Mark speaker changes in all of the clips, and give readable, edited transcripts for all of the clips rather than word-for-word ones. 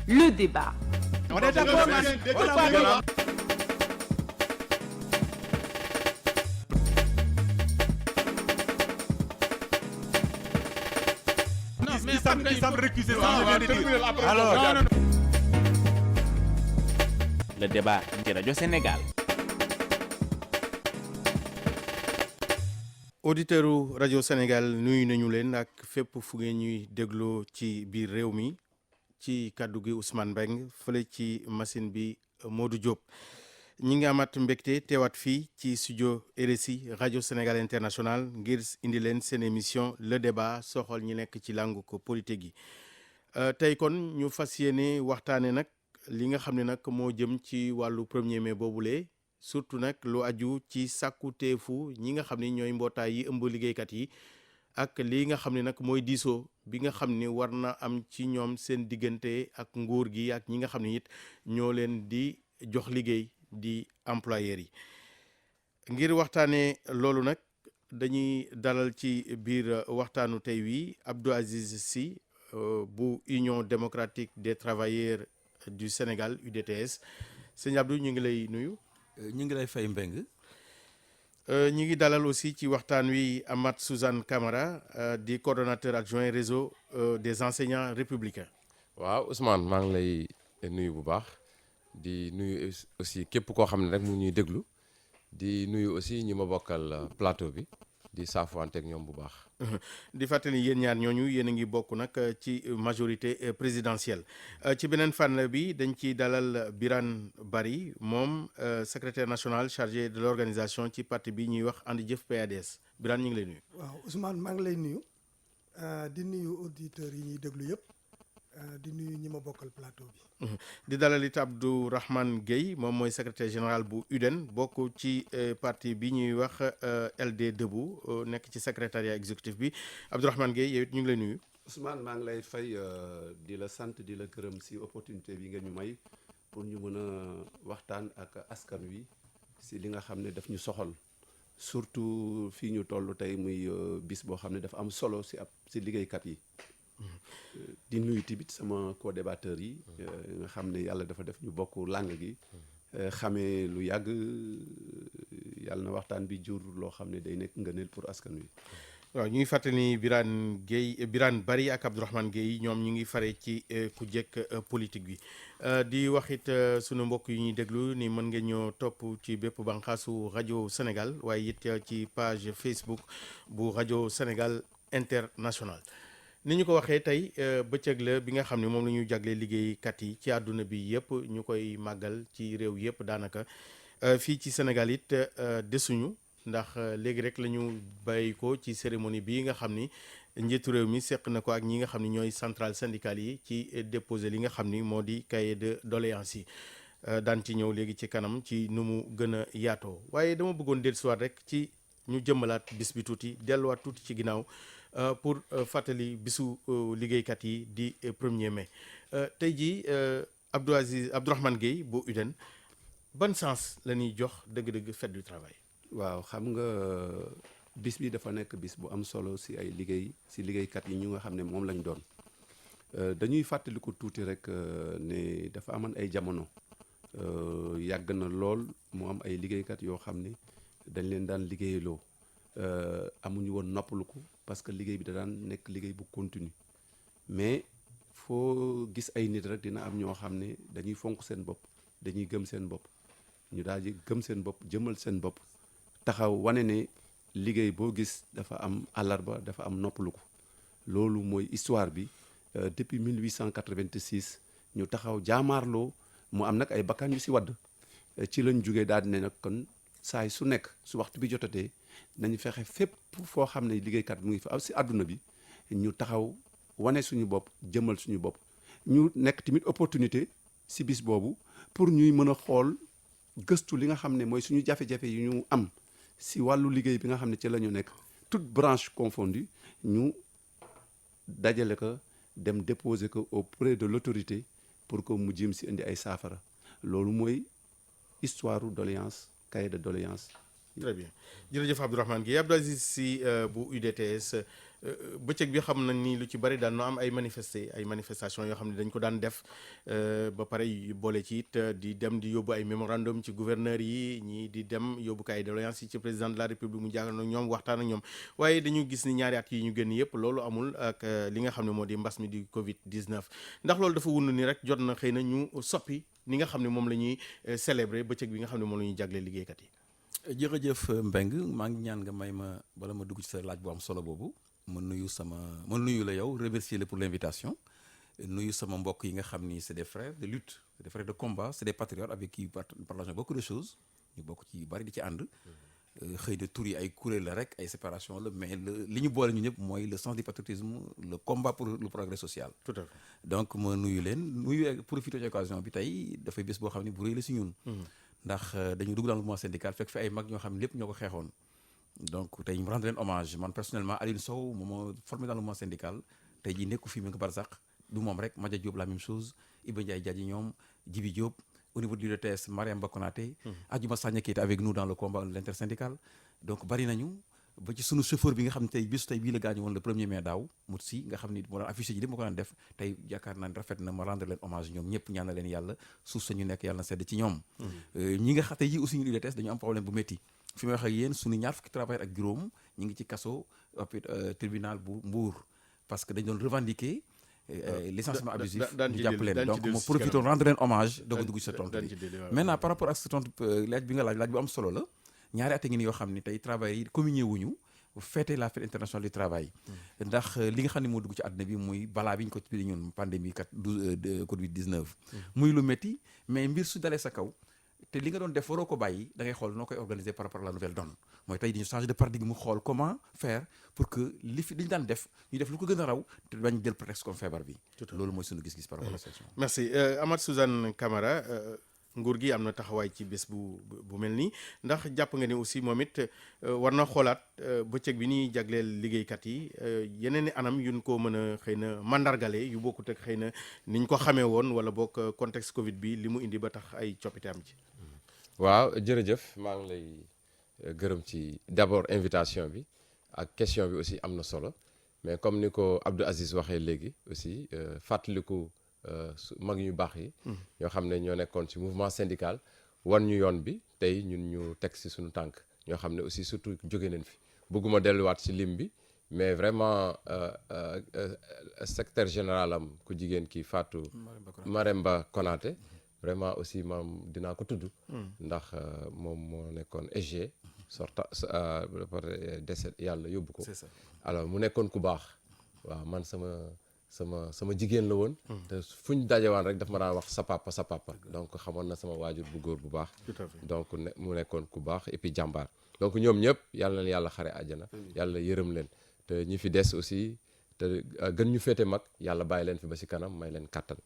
Speaker 1: le débat.
Speaker 2: On est d'accord, man.
Speaker 3: Il semble récuser ce que je viens de dire.
Speaker 2: Alors,
Speaker 4: le débat ci rajo Sénégal.
Speaker 5: auditeuru rajo Sénégal nuyu nañu leen ak fépp fu ngeen ñuy dégloo ci biir réew mi ci kàddu gi Ousmane Mbengue fële ci machine bi Modou Diop ñi ngi amaat mbégte teewaat fii ci studio RSI rajo Sénégal international ngir indi leen seen émission le débat soxal ñi nekk ci làngu ko politique yi tey kon ñu fas yéene waxtaane nag li nga xam ne nag moo jëm ci wàllu 1er mai boobule surtout nag lu aju ci sàkkuteefu ñi nga xam ne ñooy mbootaay yi ëmb liggéeykat yi ak li nga xam ne nag mooy diisoo bi nga xam ne war na am ci ñoom seen diggante ak nguur gi ak ñi nga xam ne it ñoo leen di jox liggéey di employeurs yi ngir waxtaanee loolu nag dañuy dalal ci biir waxtaanu tey wi Abdou Aziz Sy bu Union démocratique des travailleurs du Sénégal UDTS sëñ Abdou ñu ngi lay nuyu.
Speaker 3: ñu ngi lay fay Mbengue.
Speaker 5: ñi ngi dalal aussi ci waxtaan wi Amath Suzanne Camara di coordonnateur adjoint réseau des enseignants républicains.
Speaker 6: waaw Ousmane maa ngi lay nuyu bu baax di nuyu aussi képp koo xam ne rek mu ñuy déglu di nuyu aussi ñi ma bokkal plateau bi di saafuwante ak ñoom bu baax.
Speaker 5: di fàttali yéen ñaar ñooñu yéen a ngi bokk nag ci majorité présidentielle ci beneen fànn bi dañ ciy dalal Birane Barry moom secrétaire national chargé de l'organisation ci parti bi ñuy wax And Jëf PADS Birane ñu ngi lay nuyu.
Speaker 7: waaw Ousmane maa ngi lay nuyu di nuyu auditeurs yi ñuy déglu yëpp di nuyu ñi ma bokkal plateau bi.
Speaker 5: di dalal it Abdourahmane Gueye moom mooy secrétaire général bu UDEN bokk ci parti bi ñuy wax LD Debout nekk ci secrétariat exécutif bi Abdourahmane Gueye yow it ñu ngi lay nuyu.
Speaker 8: Ousmane maa ngi lay fay di la sant di la gërëm si opportunité bi nga ñu may pour ñu mën a waxtaan ak askan wi si li nga xam ne daf ñu soxal surtout fii ñu toll tey muy bis boo xam ne dafa am solo si liggéeykat yi. di nuyu tamit sama co-débatteur yi nga xam ne yàlla dafa def ñu bokk langue gi xamee lu yàgg yàlla na waxtaan bi jur loo xam ne day nekk ngëneel pour askan wi.
Speaker 5: waaw ñu ngi fàttali ni Birane Barry ak Abdourahmane Gueye ñoom ñu ngi fare ci ku jekk politique bi di wax it sunu mbokk yi ñuy déglu ni mën ngeen ñoo topp ci bépp bànqaasu rajo Sénégal waaye it ci page Facebook bu rajo Sénégal international. ni ñu ko waxee tey bëccëg la bi nga xam ne moom la ñu jagle liggéeykat yi ci àdduna bi yëpp ñu koy màggal ci réew yëpp daanaka fii ci Sénégal it desuñu ndax léegi rek la ñu bàyyi ko ci cérémonie bi nga xam ni njiitu réew mi seq na ko ak ñi nga xam ni ñooy centrale syndicale yi ci déposé li nga xam ni moo di cahier de doléance yi daan ci ñëw léegi ci kanam ci nu mu gën a yaatoo waaye dama bëggoon dellusiwaat rek ci ñu jëmmalaat bis bi tuuti delluwaat tuuti ci ginnaaw pour fàttali bisu liggéeykat yi di 1er mai tey jii Abdourahmane Gueye bu UDEN ban sens la ñuy jox dëgg-dëgg fête du travail.
Speaker 8: waaw xam nga bis bi dafa nekk bis bu am solo si ay liggéeykat yi ñu nga xam ne moom lañ doon dañuy fàttaliku tuuti rek ne dafa amoon ay jamono yàgg na lool mu am ay liggéeykat yoo xam ne dañ leen daan liggéeyaloo amuñu woon noppaluku parce que liggéey bi da daan nekk liggéey bu continue mais foo gis ay nit rek dina am ñoo xam ne dañuy fonk seen bopp dañuy gëm seen bopp ñu daal di gëm seen bopp jëmal seen bopp taxaw wane ne liggéey boo gis dafa am àllarba dafa am noppaluku loolu mooy histoire bi depuis 1886 ñu taxaw jaamaarloo mu am nag ay bakkan yu si wadd ci lañ jógee daal di ne nag kon saay su nekk su waxtu bi jotatee nañu fexe fépp foo xam ne liggéeykat mu ngi fa si àdduna bi ñu taxaw wane suñu bopp jëmal suñu bopp ñu nekk tamit opportunité si bis boobu pour ñuy mën a xool gëstu li nga xam ne mooy suñu jafe-jafe yu ñu am si wàllu liggéey bi nga xam ne ci la ñu nekk toute branche confondue ñu dajale ko dem déposer ko auprès de l'autorité pour que mu jëm si indi ay saafara loolu mooy histoire doléance cahier de doléance.
Speaker 5: très bien jërëjëf Abdourahmane Gueye Abdou Aziz Sy bu UDTS bëccëg bi xam nañ ni lu ci bari daan na am ay manifestation yoo xam ne dañ ko daan def ba pare boole ci it di dem di yóbbu ay mémorandum ci gouverneur yi ñii di dem yóbbu ko ay doléances yi ci président de la république mu jaagal ak ñoom waxtaan ak ñoom waaye dañu gis ni ñaari at yi ñu génn yëpp loolu amul ak li nga xam ne moo di mbas mi di Covid 19 ndax loolu dafa wund ni rek jot na xëy na ñu soppi ni nga xam ne moom la ñuy célébrer bëccëg bi nga xam ne moom la ñuy jagleel liggéeykat yi.
Speaker 3: jërëjëf Mbengue maa ngi ñaan nga may ma bala ma dugg ci sa laaj bu am solo boobu ma nuyu la yow remercier la pour l'invitation nuyu sama mbokk yi nga xam ni c'est des frères de lutte c'est des frères de combat c'est des patriotes avec qui partageons beaucoup de choses ñu bokk ci bari di ci ànd xëy na tur yi ay kuréel la rek ay séparation la mais li ñu boole ñu ñëpp mooy le sens du patriotisme le combat pour le progrès social.
Speaker 5: Tout à fait.
Speaker 3: Donc ma nuyu leen profiter ci occasion bi tey dafay bés boo xam ne bu rëy la si ñun. ndax dañu dugg dans le mouvement syndical fekk fi ay mag ñoo xam ne lépp ñoo ko xeexoon donc tey ñu rendre leen hommage man personnellement Aline Sow moom moo formé dans le mouvement syndical tey jii nekku fi mu ngi Barzak du moom rek Madia Diop la même chose Iba Ndiaye Diadji ñoom Djibi Diop au niveau du l'UDTS Mariam Bakonaté Adjuma Sagna qui était avec nous dans le combat l'intersyndical donc bari nañu ba ci sunu chauffeur bi nga xam ne tey bis tey bii la gaañu woon le 1er mai daaw Moutsi nga xam ni moo daan affiché ji lépp ma ko daan def tey yaakaar naa ne rafet na ma rendre leen hommage ñoom ñëpp ñaan na leen yàlla suuf sa ñu nekk yàlla na sedd ci ñoom ñi nga xam tey ji aussi ñu UDTS dañu am problème bu métti fi may wax ak yéen sunu ñaar fukki travailleurs ak juróom ñi ngi ci kaso tribunal bu Mbour parce que dañ doon revendiquer licenciement abusif ñu jàpp leen donc ma profité rendre leen hommage doog a dugg ci sa tontu bi maintenant par rapport ak sa tontu laaj bi nga laaj bu am solo la ñaari at ngi ni yoo xam ne tey travailleurs yi communié wuñu fêter la fête internationale du travail ndax li nga xam ne moo dugg ci àdduna bi muy balaa bi ñu ko tuddee ñun pandémie Covid 19 muy lu métti mais mbir su dalee sa kaw te li nga doon def waroo ko bàyyi da ngay xool noo koy organiser par rapport à la nouvelle donne mooy tey dañu changer de paradigme mu xool comment faire pour que li ñu daan def ñu def lu ko gën a raw te bañ jël prétexte comme feebar bi loolu mooy sunu gis-gis par rapport à la situation.
Speaker 5: Merci Amath Suzanne Camara nguur gi am na taxawaay ci bés bu mel nii ndax jàpp nga ni aussi moom it war na xoolaat bëccëg bi ñuy jagleel liggéeykat yi yeneen i anam yuñ ko mën a xëy na mandargale yu bokkut ak xëy na niñ ko xamee woon wala boog contexte Covid bi li mu indi ba tax ay coppite am ci.
Speaker 6: waaw jërëjëf maa ngi lay gërëm ci d'abord invitation bi ak question bi aussi am na solo mais comme ni ko Abdou Aziz waxee léegi aussi fàttaliku mag ñu baax yi ñoo xam ne ñoo nekkoon ci mouvement syndical wan ñu yoon bi tey ñun ñu teg ci suñu tànk ñoo xam ne aussi surtout jóge nañ fi bëgguma delluwaat ci lim bi mais vraiment secrétaire général am ku jigéen ki Fatou Maremba Konaté vraiment aussi maam dinaa ko tudd ndax moom moo nekkoon SG sorta décès yàlla yóbbu ko alors mu nekkoon ku baax waaw man sama jigéen la woon te fu ñu dajewaan rek daf ma daan wax sa papa donc xamoon na sama waajur bu góor bu baax donc mu nekkoon ku baax et puis jàmbaar donc ñoom ñëpp yàlla na yàlla xare àjjana yàlla yërëm leen te ñi fi des aussi te gën ñu féete mag yàlla bàyyi leen fi ba ci kanam may leen kàttan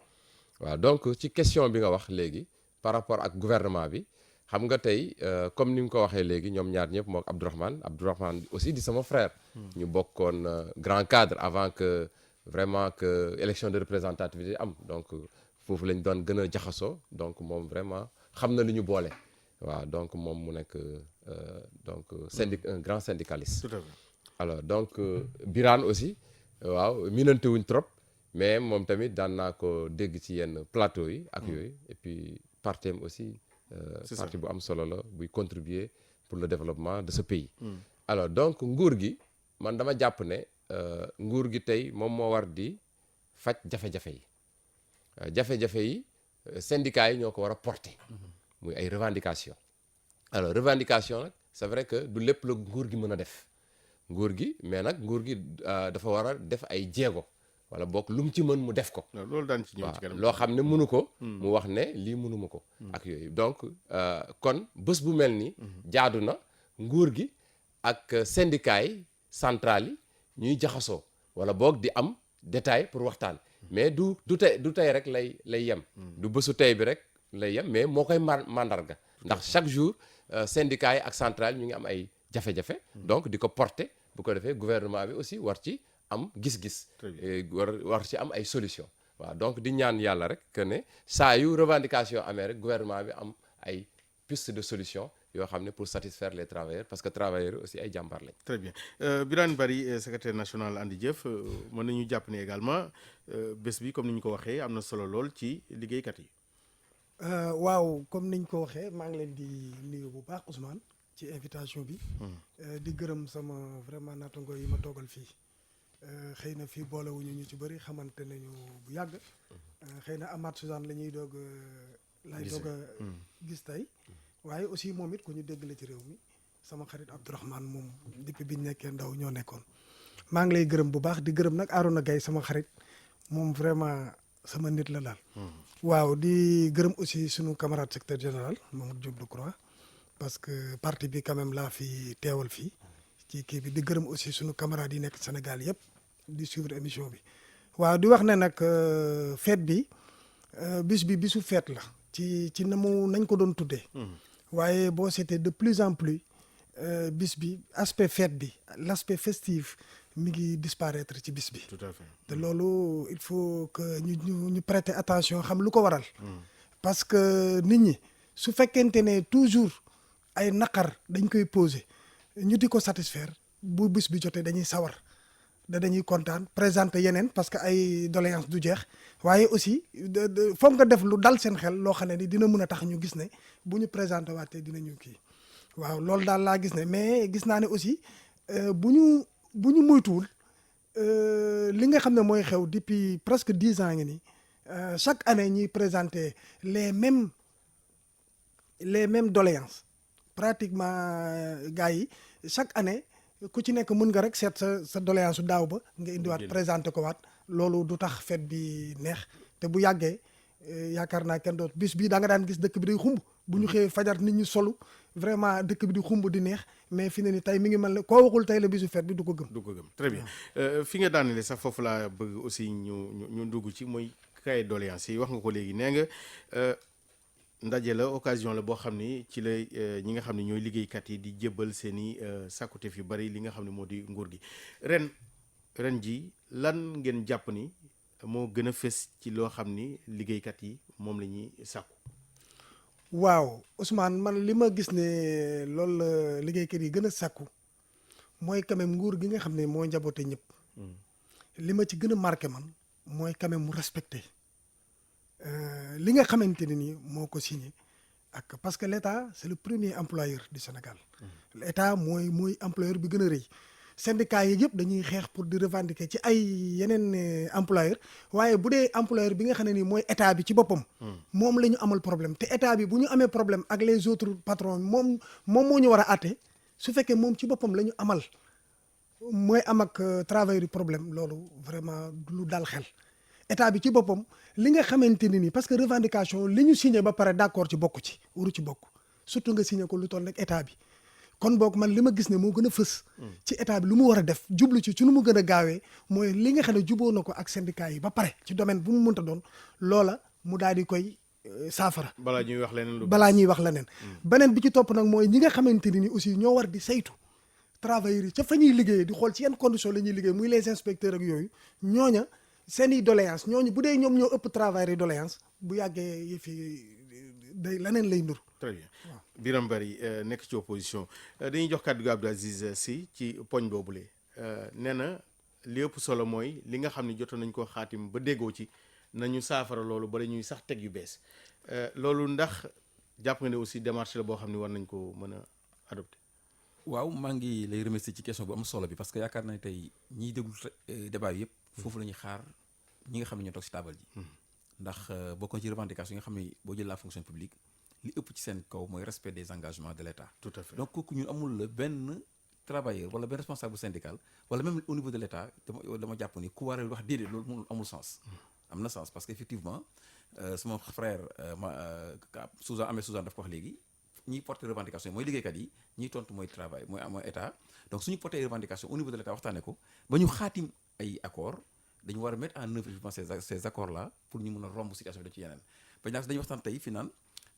Speaker 6: waaw donc ci question bi nga wax léegi par rapport ak gouvernement bi xam nga tey comme ni nga ko waxee léegi ñoom ñaar ñëpp moo Abdourahmane aussi di sama frère ñu bokkoon grand cadre avant que vraiment que élection de représentativité am donc foofu lañ doon gën a jaxasoo donc moom vraiment xam na li ñu boole waaw donc moom mu nekk donc un grand syndicaliste.
Speaker 5: Tout à fait.
Speaker 6: Alors donc Birane aussi waaw miinante wuñ trop mais moom tamit daan naa ko dégg ci yenn plateau yi ak yooyu et puis partem aussi parti bu am solo la buy contribuer pour le développement de ce pays. Alors donc nguur gi man dama jàpp ne nguur gi tey moom moo war di faj jafe-jafe yi jafe-jafe yi syndicats yi ñoo ko war a porter muy ay revendications alors revendication nag c'est vrai que du lépp la nguur gi mën a def nguur gi mais nag nguur gi dafa war a def ay jéego wala boog lu mu ci mën mu def ko.
Speaker 5: loolu daan ci ñëw ci kanam
Speaker 6: loo xam ne mënu ko. mu wax ne lii mënuma ko. ak yooyu donc kon bés bu mel ni jaadu na nguur gi ak syndicats yi centrales yi ñuy jaxasoo wala boog di am détail pour waxtaan mais du tey rek lay yem. du bésu tey bi rek lay yem mais moo koy mandarga ndax chaque jour syndicats yi ak centrales ñu ngi am ay jafe-jafe. donc di ko porter bu ko defee gouvernement bi aussi war ci am gis-gis. war ci am ay solution waaw donc di ñaan yàlla rek que ne saa yu revendication amee rek gouvernement bi am ay piste de solution yoo xam ne pour satisfaire les travailleurs parce que travailleurs aussi ay jàmbaar lañ.
Speaker 5: très bien Birane Barry secrétaire national Andi Jëf mën nañu jàpp ne également bés bi comme ni ñu ko waxee am na solo lool ci liggéeykat yi.
Speaker 7: waaw comme niñ ko waxee maa ngi leen di nuyu bu baax Ousmane ci invitation bi. di gërëm sama vraiment naataango yi ma toogal fii. xëy na fii boolewuñu ñu ci bëri xamante nañu bu yàgg. xëy na Amath Suzanne la ñuy doog lay doog a gis tey. waaye aussi moom it ku ñu dégg la ci réew mi sama xarit Abdourahmane moom depuis biñ nekkee ndaw ñoo nekkoon. maa ngi lay gërëm bu baax di gërëm nag Arouna Gaye sama xarit moom vraiment sama nit la daal. waaw di gërëm aussi sunu camarade secrétaire général Mamadou Diop Decroix parce que parti bi quand même laa fi teewal fii ci kii bi di gërëm aussi sunu camarades yi nekk Sénégal yëpp di suivre émission bi. waaw di wax ne nag fête bi bis bi bisu fête la ci nañ ko doon tuddee. waaye boo seetee de plus en plus bis bi aspect fête bi l'aspect festif mi ngi disparaître ci bis bi.
Speaker 5: tout à fait
Speaker 7: te loolu il faut que ñu prêter attention xam lu ko waral. parce que nit ñi su fekkente ne toujours ay naqar dañ koy poser ñu di ko satisfaire bu bis bi jotee dañuy sawar dañuy kontaan présenter yeneen parce que ay doléance du jeex waaye aussi foog nga def lu dal seen xel loo xam ne ni dina mën a tax ñu gis ne bu ñu présenter waatee dinañu kii waaw loolu daal laa gis ne mais gis naa ne aussi bu ñu moytuwul li nga xam ne mooy xew depuis presque 10 ans ngi nii chaque année ñuy présenter les mêmes doléances pratiquement gars yi chaque année ku ci nekk mën nga rek seet sa doléance su daaw ba nga indiwaat présenter ko waat loolu du tax fête bi neex te bu yàggee yaakaar naa kenn doot bis bii da nga daan gis dëkk bi day xumb bu ñu xëyee fajar nit ñi solu vraiment dëkk bi di xumb di neex mais fi ne ni tey mi ngi mel ne koo waxul tey la bisu fête bi du ko gëm.
Speaker 5: très bien fi nga daanele sax foofu laa bëgg aussi ñu dugg ci mooy cahier doléances yi wax nga ko léegi nee nga ndaje la occasion la boo xam ni ci la ñi nga xam ne ñooy liggéeykat yi di jébbal seen i sàkkuteef yu bari li nga xam ne moo di nguur gi ren ji lan ngeen jàpp ni moo gën a fës ci loo xam ni liggéeykat yi moom la ñuy sàkku.
Speaker 7: waaw Ousmane man li ma gis ne loolu la liggéeykat yi gën a sàkku mooy quand même nguur gi nga xam ne moo njaboote ñëpp. li ma ci gën a marqué man mooy quand même mu respecté li nga xamante ne nii moo ko signé ak parce que l'État c'est le premier employeur du Sénégal. l'État mooy employeur bi gën a rëy. syndicats yi yëpp dañuy xeex pour di revendiquer ci ay yeneen employeur waaye bu dee employeur bi nga xam ne nii mooy état bi ci boppam. moom la ñu amal problème te état bi bu ñu amee problème ak les autres patrons moom moo ñu war a àtte su fekkee moom ci boppam la ñu amal mooy am ak travailleur yi problème loolu vraiment lu dal xel. état bi ci boppam li nga xamante ne nii parce que revendication li ñu signé ba pare d'accord ci bokk ci waru ci bokk surtout nga signé ko lu toll rek état bi. kon boog man li ma gis ne moo gën a fës ci état bi lu mu war a def jublu ci nu mu gën a gaawee mooy li nga xam ne juboo na ko ak syndicat yi ba pare ci domaine bu mu mënta doon loola mu daal di koy saafara.
Speaker 5: balaa ñuy wax leneen. beneen bi ci topp nag mooy ñi nga xamante ni aussi ñoo war di saytu travailleurs yi ca fa ñuy liggéeyee di xool ci yan condition la ñuy liggéey muy les inspecteurs ak yooyu ñooña seen i doléance ñooñu bu dee ñoom ñoo ëpp travailleurs yi doléance bu yàggee yëfi day leneen lay ndur. très bien Birane Barry nekk ci opposition dañuy jox kàddu gi Abdou Aziz Sy ci poñ boobule nee na li ëpp solo mooy li nga xam ne jotoon nañ ko xaatim ba déggoo ci nañu saafara loolu ba dañuy sax teg yu bees loolu ndax jàpp nga ne aussi démarche la boo xam ne war nañ ko mën a adopté.
Speaker 3: waaw maa ngi lay remercier ci question bu am solo bi parce que yaakaar naa ne tey ñiy déglu débat bi yëpp foofu la ñuy xaar ñi nga xam ne ñoo toog si taabal ji. ndax bokk na ci revendication yi nga xam ne boo jël la fonction publique li ëpp ci seen kaw mooy respect des engagements de l'État.
Speaker 5: tout à fait
Speaker 3: donc kooku ñun amul la benn travailleur wala benn responsable syndical wala même au niveau de l'État dama jàpp ni ku war a wax déedéet loolu mënul amul sens. am na sens parce que effectivement sama frère Suzanne daf ko wax léegi ñiy porter revendication yi mooy liggéeykat yi ñiy tontu mooy travail mooy État donc suñu porter revendication au niveau de l'État waxtaanee ko ba ñu xaatim ay accords dañu war a mettre en œuvre effectivement ces accords là pour ñu mën a romb situation bi da ci yeneen ba ñaar dañuy waxtaan tey fi naan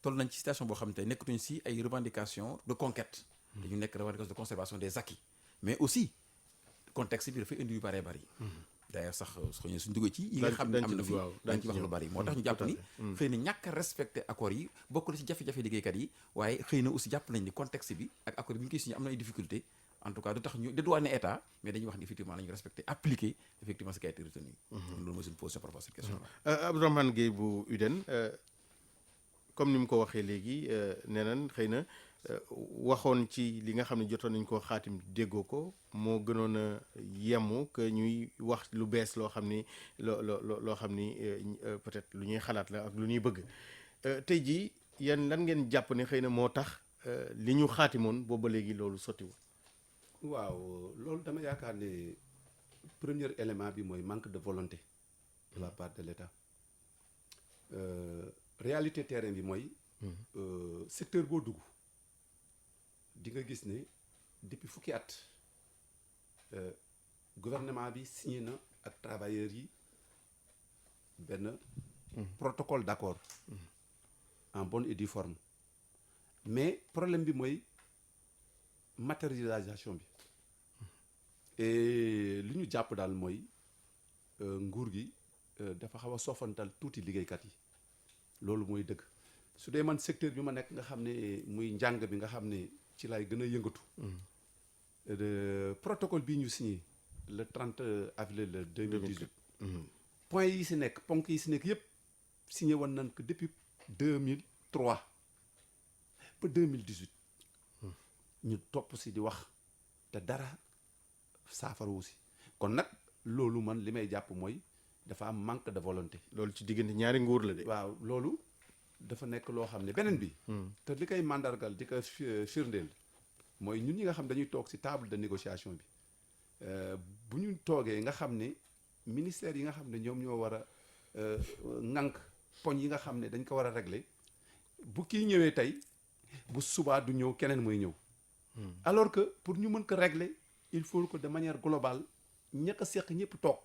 Speaker 3: toll nañ ci situation boo xam ne tey nekkatuñ si ay revendications de conquête dañu nekk revendication de conservation des acquis mais aussi contexte bi dafay indi yu bëree bëri d'ailleurs sax xëy na suñ duggee ci yi nga xam ne am na fi dañ ci wax lu bari moo tax ñu jàpp ni xëy na ñàkk a respecté accords yi bokk na ci jafe-jafe liggéeykat yi waaye xëy na aussi jàpp nañ ni contexte bi ak accords bi ñu koy signé am na ay difficulté en tout cas du tax ñu dédouaner état mais dañuy wax ni effectivement la ñu respecté appliqué effectivement ce qui a été retenu loolu mooy suñu position par rapport à cette question là
Speaker 5: Abdourahmane Gueye bu UDEN comme ni mu ko waxee léegi nee nañ xëy na waxoon ci li nga xam ne jotoon nañ koo xaatim déggoo ko moo gënoon a yemu que ñuy wax lu bees loo xam ni loo xam ni peut-être lu ñuy xalaat la ak lu ñuy bëgg tey jii yan lan ngeen jàpp ne xëy na moo tax li ñu xaatimoon booba léegi loolu sottiwul.
Speaker 8: waaw loolu dama yaakaar ne premier élément bi mooy manque de volonté de la part de l'État réalité terrain bi mooy secteur boo dugg di nga gis ne depuis fukki at gouvernement bi signé na ak travailleurs yi benn protocole d'accord en bonne et due forme mais problème bi mooy matérialisation bi et li ñu jàpp daal mooy nguur gi dafa xaw a soofantal tuuti liggéeykat yi loolu mooy dëgg su dee man secteur bi ma nekk nga xam ne muy njàng bi nga xam ne ci lay gën a yëngatu protocole bii ñu signé le 30 avril 2018 point yi si nekk ponk yi si nekk yëpp signé woon nañ ko depuis 2003 ba 2018 ñu topp si di wax te dara saafarawu si kon nag loolu man li may jàpp mooy dafa am manque de volonté.
Speaker 5: loolu ci diggante ñaari nguur la de.
Speaker 8: waaw loolu dafa nekk loo xam ne beneen bi. te li koy mandargal di ko firndeel mooy ñun ñi nga xam dañuy toog si table de négociation bi bu ñu toogee nga xam ne ministère yi nga xam ne ñoom ñoo war a ŋànk poñ yi nga xam ne dañ ko war a régler bu kii ñëwee tey bu subaa du ñëw keneen mooy ñëw. alors que pour ñu mën ko régler il faut que de manière globale ñëkk a seq ñëpp toog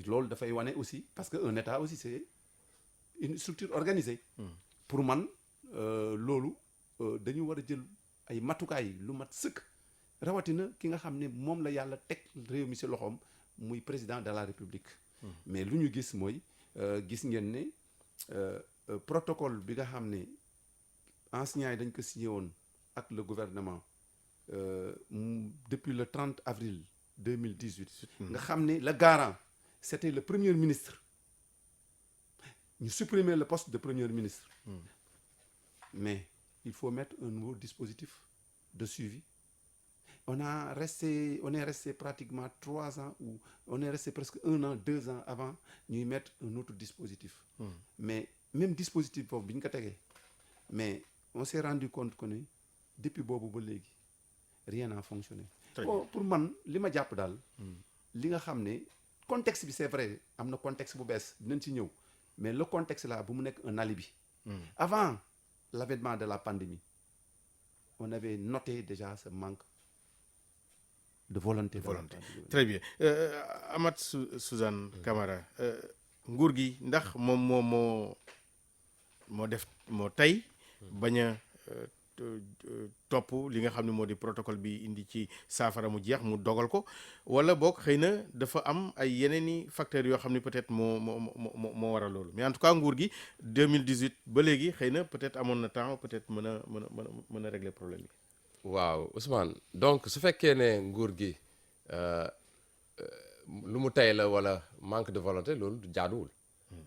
Speaker 8: loolu dafay wane aussi parce que un état aussi c'est une structure organisée. pour man loolu dañu war a jël ay matukaay lu mat sëkk rawatina ki nga xam ne moom la yàlla teg réew mi ci loxoom muy président de la république. mais lu ñu gis mooy gis ngeen ne protocole bi nga xam ne enseignants yi dañ ko signé woon ak le gouvernement depuis le 30 avril 2018. nga xam ne le garant c'était le premier ministre ñu supprimer le poste de premier ministre. mais il faut mettre un nouveau dispositif de suivi. on est resté pratiquement 3 ans ou on est resté presque 1 an 2 ans avant ñuy mettre un autre dispositif. mais même dispositif boobu bi ñu ko tegee mais on s'est rendu compte que ne depuis boobu ba léegi rien n'a fonctionné. pour man li ma jàpp daal. li nga xam ne contexte bi c'est vrai am na contexte bu bees dinañ ci ñëw mais le contexte là bu mu nekk un alibi. avant l'avènement de la pandémie on avait noté déjà ce manque de volonté.
Speaker 5: Très bien Amath Suzanne Camara nguur gi ndax moom moo tey bañ a topp li nga xam ne moo di protocole bi indi ci saafara mu jeex mu dogal ko wala boog xëy na dafa am ay yeneen i facteurs yoo xam ne peut-être moo waral loolu mais en tout cas nguur gi 2018 ba léegi xëy na peut-être amoon na temps peut-être mën a régler problème yi.
Speaker 6: waaw Ousmane donc su fekkee ne nguur gi lu mu tey la wala manque de volonté loolu jaaduwul.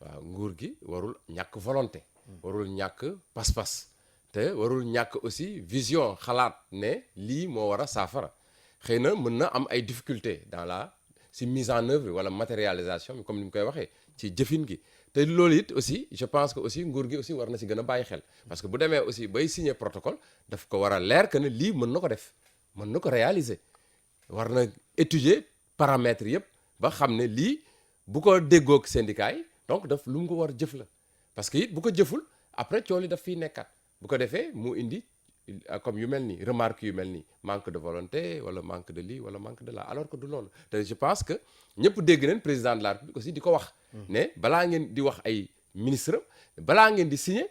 Speaker 6: waaw nguur gi warul ñàkk volonté. warul ñàkk pas-pas. te warul ñàkk aussi vision xalaat ne lii moo war a saafara xëy na mën na am ay difficultés dans la si mise en œuvre wala matérialisation bi comme ni mu koy waxee ci jëfin gi te loolu it aussi je pense que aussi nguur gi aussi war na si gën a bàyyi xel parce que bu demee aussi bay signer protocole daf ko war a leer que ne lii mën na ko def mën na ko réaliser war na étudier paramètres yëpp ba xam ne lii bu ko déggoog syndicat yi donc daf lu mu ko war jëf la parce que it bu ko jëful après coow li daf fiy nekkaat bu ko defee mu indi comme yu mel nii remarque yu mel nii manque de volonté wala manque de lii wala manque de là alors que du loolu te je pense que ñëpp dégg nañ président de la République aussi di ko wax ne balaa ngeen di wax ay ministre balaa ngeen di signer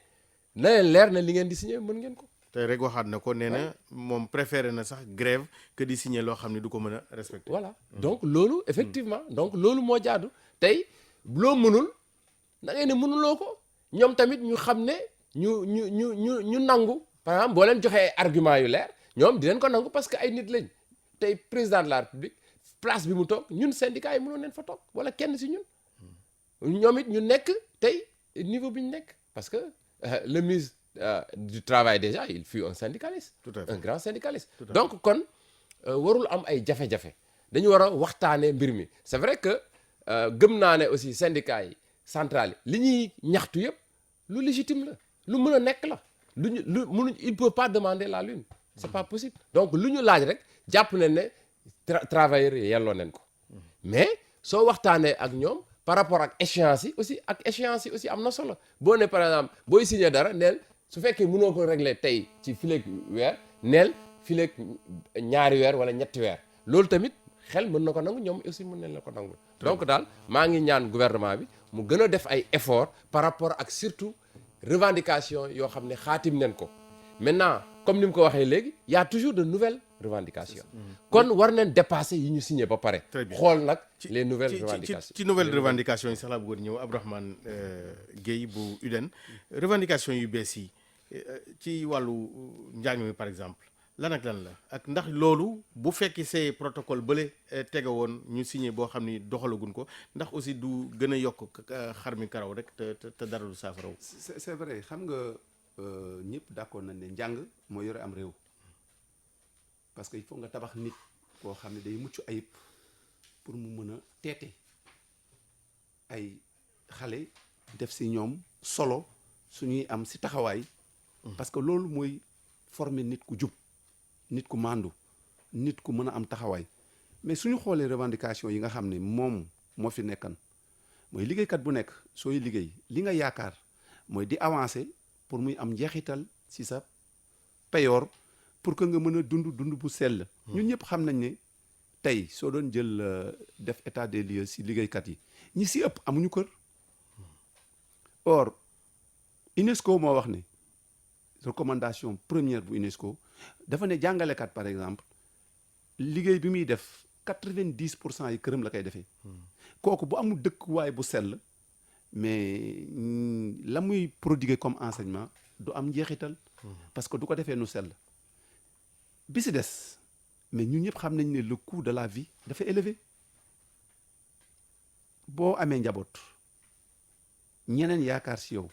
Speaker 6: na leen leer na li ngeen di signer mën ngeen ko
Speaker 5: te rek waxaat na ko nee na moom préféré na sax grève que di signer loo xam ne du ko mën a respecter.
Speaker 6: voilà donc loolu effectivement donc loolu moo jaadu tey loo mënul da ngay ne mënuloo ko ñoom tamit ñu xam ne ñu nangu par exemple boo leen joxee ay argument yu leer ñoom dinañ ko nangu parce que ay nit lañ tey président de la république place bi mu toog ñun syndicat yi mënoon leen fa toog wala kenn si ñun ñoom it ñu nekk tey niveau bi ñu nekk parce que le ministre du travail déjà il fut un syndicaliste.
Speaker 5: Tout à fait.
Speaker 6: Un grand syndicaliste. Donc kon warul am ay jafe-jafe dañu war a waxtaanee mbir mi c'est vrai que gëm naa ne aussi syndicats yi centrales yi li ñuy ñaxtu yëpp lu légitime la lu mën a nekk la mënuñ il peut pas demander la lune c'est pas possible donc lu ñu laaj rek jàpp nañ ne travailleurs yi yelloo nañ ko mais soo waxtaanee ak ñoom par rapport ak échéance yi aussi am na solo boo ne par exemple booy signé dara neel su fekkee mënoo ko régler tey ci fileeg weer neel fileeg ñaari weer wala ñetti weer loolu tamit xel mën na ko nangu ñoom aussi mën nañ la ko nangu donc daal maa ngi ñaan gouvernement bi mu gën a def ay efforts par rapport ak surtout revendication yoo xam ne xaatim nañ ko maintenant comme ni mu ko waxee léegi y a toujours de nouvelles revendications kon war nañ dépasser yi ñu signé ba pare xool nag les nouvelles revendications
Speaker 5: ci nouvelles revendications yi sax laa bëggoon ñëw Abdourahmane Gueye bu UDEN revendications yu bees yi ci wàllu njàng mi par exemple lan ak lan la ak ndax loolu bu fekki see protocole bële tege woon ñu signé boo xam ni doxalagun ko ndax aussi du gën a yokk xar mi karaw rek te dara du saafaraw.
Speaker 8: c'est vrai xam nga ñëpp d'accord nañ ne njàng moo yore am réew parce que il faut nga tabax nit koo xam ne day mucc ayib pour mu mën a teete ay xale def si ñoom solo suñuy am si taxawaay parce que loolu mooy former nit ku jub nit ku màndu nit ku mën a am taxawaay mais suñu xoolee revendication yi nga xam ne moom moo fi nekkan mooy liggéeykat bu nekk sooy liggéey li nga yaakaar mooy di avancer pour muy am njeexital si sa payoor pour que nga mën a dund bu sell ñun ñëpp xam nañ ne tey soo doon jël def état des lieux si liggéeykat yi ñi si ëpp amuñu kër or UNESCO moo wax ne recommandation première bu UNESCO dafa ne jàngalekat par exemple liggéey bi muy def 90% yi këram la koy defee kooku bu amul dëkkuwaay bu sell mais la muy prodiguer comme enseignement du am njeexital parce que du ko defee nu sell bi si des mais ñun ñëpp xam nañ ne le coût de la vie dafa élevé boo amee njaboot ñeneen yaakaar si yow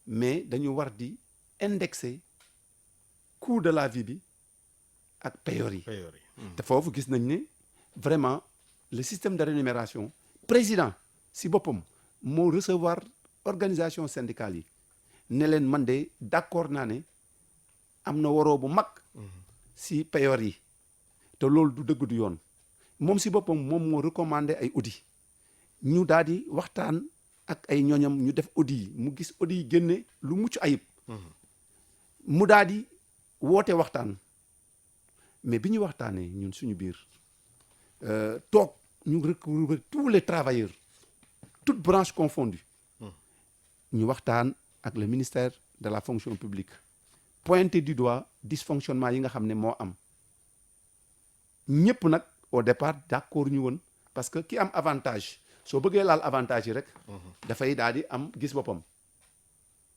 Speaker 8: mais dañu war di indexer coût de la vie bi ak payoor yi te foofu gis nañ ne vraiment le système de rémunération président si boppam moo recevoir organisation syndicale yi ne leen man de d'accord naa ne am na waroo bu mag si payoor yi te loolu du dëgg du yoon moom si boppam moom moo recommandé ay audit ñu daal di waxtaan ak ay ñoñam ñu def audit yi mu gis audit yi génne lu mucc ayib mu daal di woote waxtaan mais bi ñu waxtaanee ñun suñu biir toog ñu recouvré tous les travailleurs toutes branches confondues ñu waxtaan ak le ministère de la fonction publique pointé du doigt dysfonctionnement yi nga xam ne moo am ñëpp nag au départ d'accord ñu woon parce que ki am avantage soo bëggee laal avantage yi rek dafay daal di am gis boppam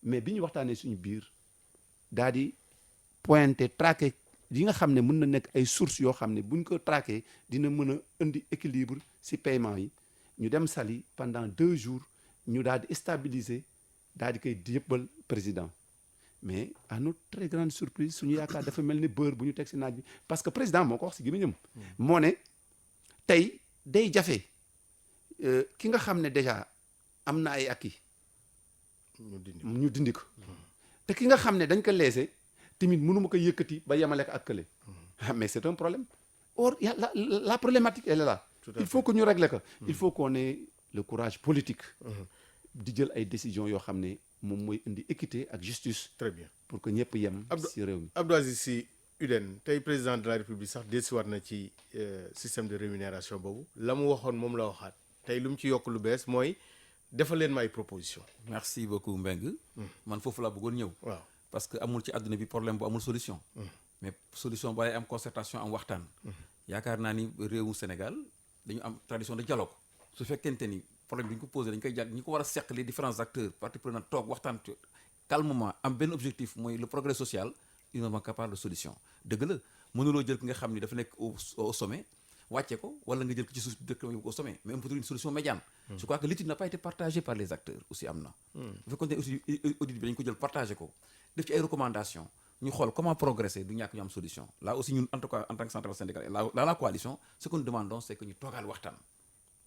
Speaker 8: mais bi ñu waxtaanee suñu biir daal di pointé traqué yi nga xam ne mën na nekk ay sources yoo xam ne buñ ko traqué dina mën a indi équilibre ci paiement yi ñu dem Saly pendant 2 jours ñu daal di stabiliser daal di koy yëppal président mais à notre très grande surprise suñu yaakaar dafa mel ni beurre bu ñu teg ci naaj bi parce que président moo ko wax ci gémmiñam moo ne tey day jafe ki nga xam ne déjà am na ay acquis ñu dindi ko te ki nga xam ne dañ ko leese tamit mënuma ko yëkkati ba yemale ko ak kële mais c'est un problème or y a la problématique elle est là il faut que ñu régler ko il faut qu'on ait le courage politique di jël ay décisions yoo xam ne moom mooy indi équité ak justice
Speaker 5: très bien
Speaker 8: pour que ñëpp yem ci réew mi
Speaker 5: Abdou Aziz Sy UDEN tey président de la République sax dellusiwaat na ci système de rémunération boobu la mu waxoon moom la waxaat tey lu mu ci yokk lu bees mooy defal leen ma ay proposition
Speaker 3: merci beaucoup Mbengue man foofu laa bëggoon ñëw
Speaker 5: waaw
Speaker 3: parce que amul ci àdduna bi problème bu amul solution. mais solution balay am concertation am waxtaan. yaakaar naa ni réewu Sénégal dañu am tradition de dialogue su fekkente ni problème bi ñu ko posé dañu koy jàpp ñi ko war a seq les différents acteurs parties prenantes toog waxtaan calmement am benn objectif mooy le progrès social ils sont capables de solution dëgg la mënuloo jël ki nga xam ni dafa nekk au sommet wàcce ko wala nga jël ko ci suuf dëkk au sommet mais on peut trouver une solution médiane. je crois que l'étude n'a pas été partagée par les acteurs aussi am na. bu fekkoon ne aussi audit bi dañu ko jël partagé ko def ci ay recommandations ñu xool comment progresser du ñàkk ñu am solution là aussi ñun en tout cas en tant que centrale syndicale dans la coalition ce que nous demandons c'est que ñu toogaal waxtaan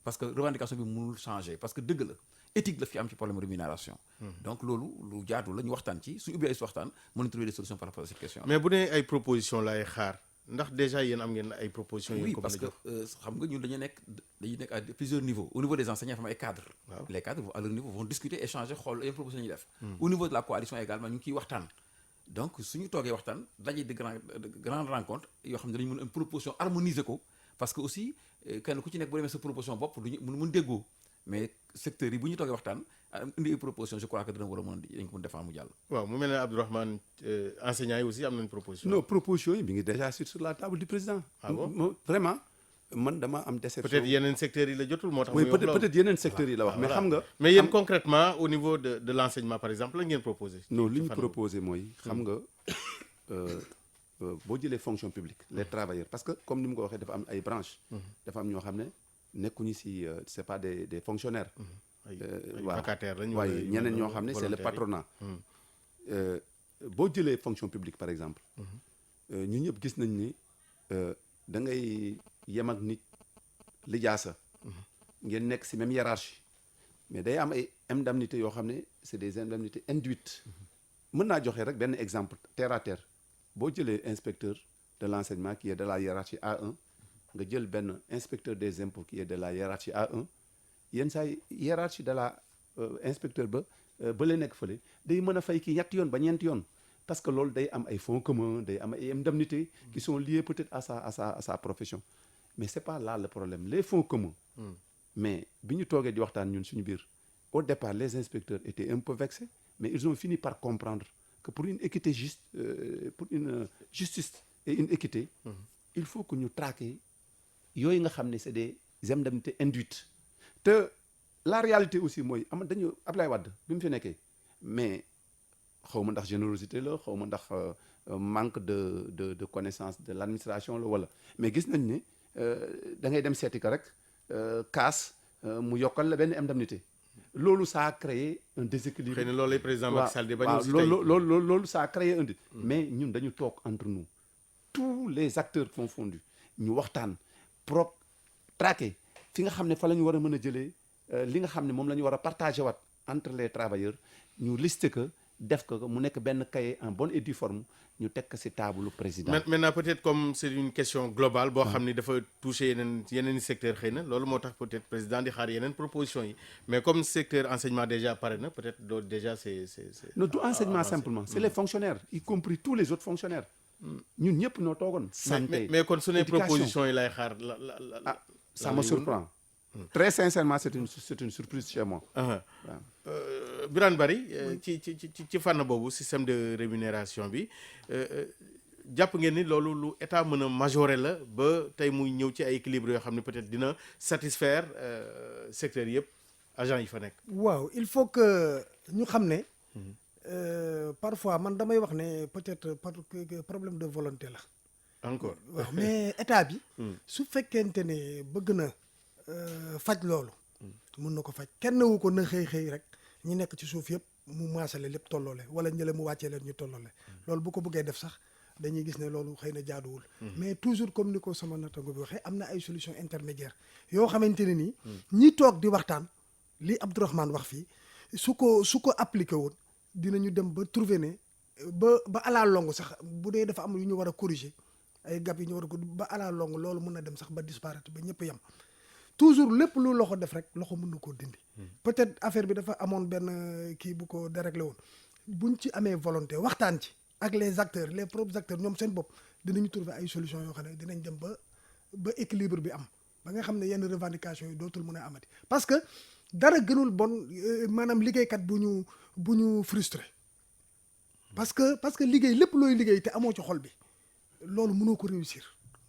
Speaker 3: parce que revendication bi mënul changer parce que dëgg la éthique la fi am ci problème rémunération. donc loolu lu jaadu la ñu waxtaan ci suñu ubbi ay waxtaan mën nañu trouver des solutions par rapport à cette question.
Speaker 5: mais bu dee ay propositions laay xaar ndax déjà yéen am ngeen ay propositions.
Speaker 3: oui parce que xam nga ñun dañu nekk à plusieurs niveaux au niveau des enseignants dafa am ay cadres. les cadres à leur niveau vont discuter échanger xool ay propositions ñu def. au niveau de la coalition également ñu ngi ciy waxtaan. donc suñu toogee waxtaan daje de grandes rencontres yoo xam ne dañu mën une proposition harmoniser ko parce que aussi kenn ku ci nekk bu demee sa proposition bopp duñu mun déggoo mais secteurs yi bu ñu toogee waxtaan indi ay proposition je crois que dina war a mën a dañ ko mën défendre mu jàll.
Speaker 5: waaw mu mel ne Abdourahmane enseignants yi aussi am nañ proposition.
Speaker 8: non proposition yi mi ngi déjà sur la table du président.
Speaker 5: ah bon
Speaker 8: vraiment man dama am déception.
Speaker 5: peut-être yeneen secteurs yi la jotul moo tax.
Speaker 8: oui peut-être yeneen secteurs yi la wax mais xam nga.
Speaker 5: mais yéen concrètement au niveau de l'enseignement par exemple la ngeen proposé.
Speaker 8: non li ñu proposé mooy xam nga boo jëlee fonction publique les travailleurs parce que comme ni mu ko waxee dafa am ay branches. dafa am ñoo xam ne nekkuñu si c'est pas des fonctionnaires.
Speaker 5: ay vacataires lañu
Speaker 8: waaye ñeneen ñoo xam ne c'est le patronat. boo jëlee fonction publique par exemple. ñu ñëpp gis nañ ni da ngay yem ak nit lijaasa ngeen nekk si même hiérarchie mais day am ay indemnités yoo xam ne c'est des indemnités induites. mën naa joxe rek benn exemple terre à terre boo jëlee inspecteur de l'enseignement qui est de la hiérarchie A1 nga jël benn inspecteur des impôts qui est de la hiérarchie A1 yenn saa hiérarchie de la inspecteur ba la nekk fële day mën a fay kii ñetti yoon ba ñeenti yoon parce que loolu day am ay fonds communs day am ay indemnités qui sont liées peut-être à sa profession mais c'est pas là le problème les fonds communs. mais bi ñu toogee di waxtaan ñun suñu biir au départ les inspecteurs étaient un peu vexés mais ils ont fini par comprendre que pour une équité juste pour une justice et une équité il faut que ñu traquer yooyu nga xam ne c'est des indemnités induites te la réalité aussi mooy dañu Ablaye Wade bi mu fi nekkee mais xaw ma ndax générosité la xaw ma ndax manque de connaissance de l'administration la wala mais gis nañ ne da ngay dem seeti ko rek kaas mu yokkal la benn indemnité loolu ça a créé un déséquilibre.
Speaker 5: xëy na loolu lay président Macky Sall di bañ aussi
Speaker 8: loolu ça a créé un mais ñun dañu toog entre nous tous les acteurs confondus ñu waxtaan traquer fi nga xam ne fa la ñu war a mën a jëlee li nga xam ne moom la ñu war a partager waat entre les travailleurs ñu lister que def ko mu nekk benn cahier en bonne et due forme ñu teg ko ci table président.
Speaker 5: maintenant peut-être comme c'est une question globale boo xam ni dafa toucher yeneen secteur xëy na loolu moo tax peut-être président di xaar yeneen propositions yi mais comme secteur enseignement déjà pare na peut-être loolu déjà c'est
Speaker 8: non du enseignement simplement c'est les fonctionnaires y compris tous les autres fonctionnaires ñun ñëpp ñoo toogoon. santé
Speaker 5: mais kon su ne propositions yi lay xaar
Speaker 8: ça me surprend. Très sincèrement c'est une surprise chez moi.
Speaker 5: Birane Barry ci fànn boobu système de rémunération bi jàpp ngeen ni loolu lu état mën a majorer la ba tey muy ñëw ci ay équilibre yoo xam ne peut-être dina satisfaire secteur yëpp agent yi fa nekk.
Speaker 7: waaw il faut que ñu xam ne parfois man damay wax ne peut-être problème de volonté la.
Speaker 5: encore
Speaker 7: waaw mais état bi. su fekkente ne bëgg na faj loolu. mën na ko faj kenn wu ko na xëy rek ñi nekk ci suuf yëpp mu maasale lépp tolloole wala ñële mu wàccee leen ñu tolloole. loolu bu ko bëggee def sax dañuy gis ne loolu xëy na jaaduwul. mais toujours comme ni ko sama nattaango bi waxee am na ay solution intermédiaire yoo xamante ne nii. ñi toog di waxtaan li Abdourahmane wax fii su ko appliqué woon dinañu dem ba trouver ne ba à la longue sax bu dee dafa am yu ñu war a corriger ay gap yi ñu war a ko ba à la longue loolu mën na dem sax ba disparaître ba ñëpp yem. toujours lépp lu loxo def rek loxo mën na koo dindi. peut-être affaire bi dafa amoon benn kii bu ko déréglé woon buñ ci amee volonté waxtaan ci ak les acteurs les propres acteurs ñoom seen bopp dinañu trouver ay solutions yoo xam ne dinañ dem ba équilibre bi am ba nga xam ne yenn revendications yi dootul mën a amati. parce que dara gënul bon maanaam liggéeykat bu ñu frustré parce que liggéey lépp looy liggéey te amoo ci xol bi loolu mënoo ko réussir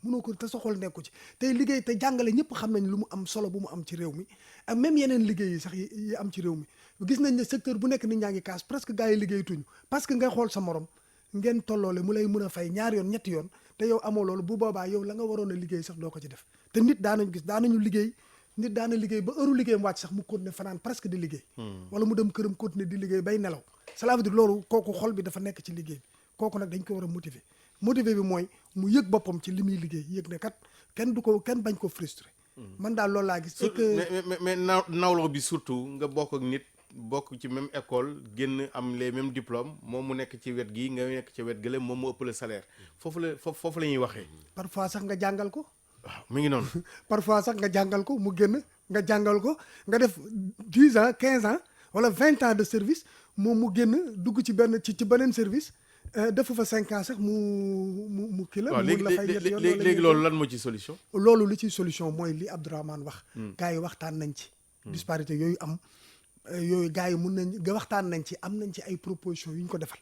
Speaker 7: mënoo ko te sa xol nekku ci tey liggéey te jàngale ñëpp xam nañ lu mu am solo bu mu am ci réew mi ak même yeneen liggéey yi sax yi am ci réew mi gis nañ ne secteur bu nekk nit ñaa ngi kaas presque gars yi liggéeyatuñu parce que ngay xool sa morom ngeen tolloole mu lay mën a fay ñaari yoon ñetti yoon te yow amoo loolu bu boobaa yow la nga waroon a liggéey sax doo ko ci def te nit daanañu liggéey nit daana liggéey ba heure liggéeyam wàcc sax mu continuer fanaan presque di liggéey wala mu dem këram continuer di liggéey bay nelaw cela veut dire loolu kooku xol bi dafa nekk ci liggéey bi kooku nag dañ ko war a motiver bi mooy mu yëg boppam ci li muy liggéey yëg ne kat kenn bañ ko frustré man daal loolu laa gis c'est que
Speaker 5: mais nawloo bi surtout nga bokk ak nit bokk ci même école génn am les mêmes diplômes moom mu nekk ci wet gi nga nekk ci wet gële moom mu ëpp le salaire foofu la ñuy waxee
Speaker 7: parfois sax nga jàngal ko
Speaker 5: waaw mi ngi noonu
Speaker 7: parfois sax nga jàngal ko mu génn nga jàngal ko nga def 10 ans 15 ans wala 20 ans de service moom mu génn dugg ci beneen service defu fa 5 ans sax mu kii la.
Speaker 5: waaw léegi loolu lan moo ci solution.
Speaker 7: loolu li ci solution mooy li Abdourahmane wax. gars yi waxtaan nañ ci. disparité yooyu am yooyu gars yi mun nañ waxtaan nañ ci am nañ ci ay propositions yu ñu ko defal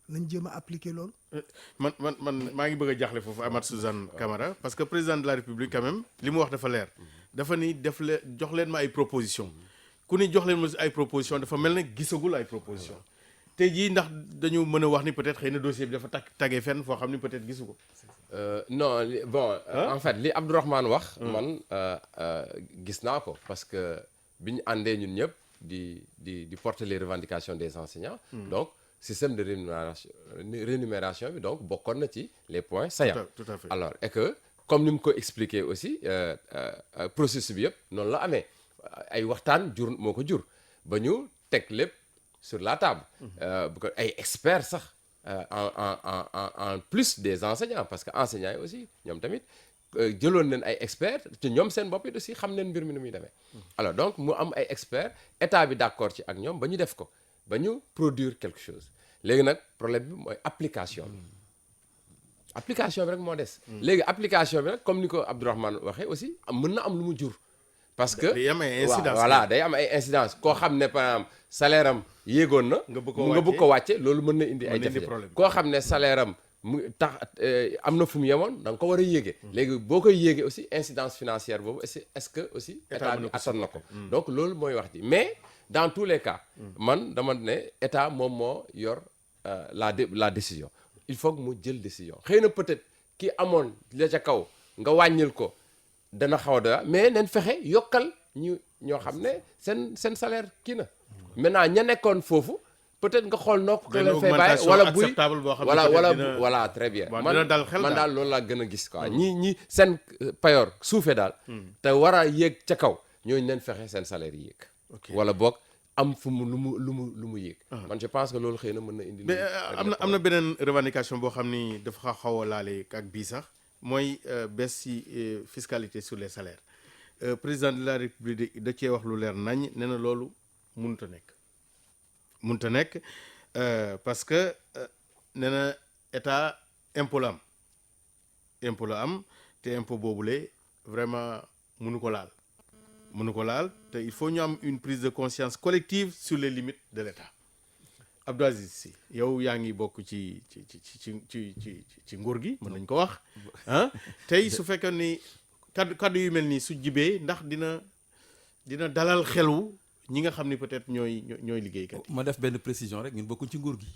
Speaker 7: nañ jéem a appliquer loolu.
Speaker 5: man maa ngi bëgg a jaaxle foofu Amath Suzanne Camara parce que président de la République quand même li mu wax dafa leer dafa ni jox leen ma ay propositions ku ni jox leen ma ay propositions dafa mel ne gisagul ay propositions. tey jii ndax dañu mën a wax ni peut-être xëy na dossier bi dafa tagee fenn foo xam ni peut-être gisu ko.
Speaker 6: non en fait li Abdourahmane wax. man gis naa ko parce que bi ñu àndee ñun ñëpp di porter les revendications des enseignants. donc système de rémunération bi donc bokkoon na ci les points saillants.
Speaker 5: tout à fait
Speaker 6: alors et que comme ni mu ko expliqué aussi processus bi yëpp noonu la amee ay waxtaan moo ko jur ba ñu teg lépp. sur la table bu ko ay experts sax en plus des enseignants parce que enseignants yi aussi ñoom tamit jëloon nañ ay experts te ñoom seen bopp it aussi xam nañ mbir mi nu muy demee alors donc mu am ay experts état bi d'accord ci ak ñoom ba ñu def ko ba ñu produire quelque chose léegi nag problème bi mooy application bi rek moo des léegi application bi nag comme ni ko Abdourahmane waxee aussi mën na am lu mu jur parce que
Speaker 5: day am ay incidence
Speaker 6: voilà day am ay incidence koo xam ne par exemple salaire am yéegoon na nga bëgg ko wàcce loolu mën na indi ay jafe-jafe koo xam ne salaire am mu tax am na fu mu yemoon da nga ko war a yéege léegi boo koy yéege aussi incidence financière boobu est-ce que aussi état bi attan na ko donc loolu mooy wax ji mais dans tous les cas man dama ne état moom moo yor la décision il faut que mu jël décision xëy na peut-être ki amoon la ca kaw nga wàññil ko dana xaw a doya mais nañ fexe yokkal ñoo xam ne seen salaire kii na maintenant ña nekkoon foofu peut-être nga xool noo ko leen fay bàyyi wala buy voilà très bien man daal loolu laa gën a gis quoi ñi seen payoor suufee daal te war a yéeg ca kaw ñooñu nañ fexe seen salaire yi yéeg wala boog am fu mu lu mu yéeg man je pense que loolu xëy na mën na indi
Speaker 5: mais am na beneen revendication boo xam ni dafa xaw a laale ak bii sax mooy baisse ci fiscalité sur les salaires président de la république da cee wax lu leer nañ nee na loolu mënut a nekk parce que nee na état impôt la am te impôt boobule vraiment mënu ko laal te il faut ñu am une prise de conscience collective sur les limites de l'état Abdou Aziz Sy yow yaa ngi bokk ci nguur gi mën nañ ko wax tey su fekkee ni kaddu yu mel nii su jibee ndax dina dalal xelu ñi nga xam ni peut-être ñooy liggéeykat yi.
Speaker 3: ma def benn précision rek ñun bokkuñ ci nguur gi.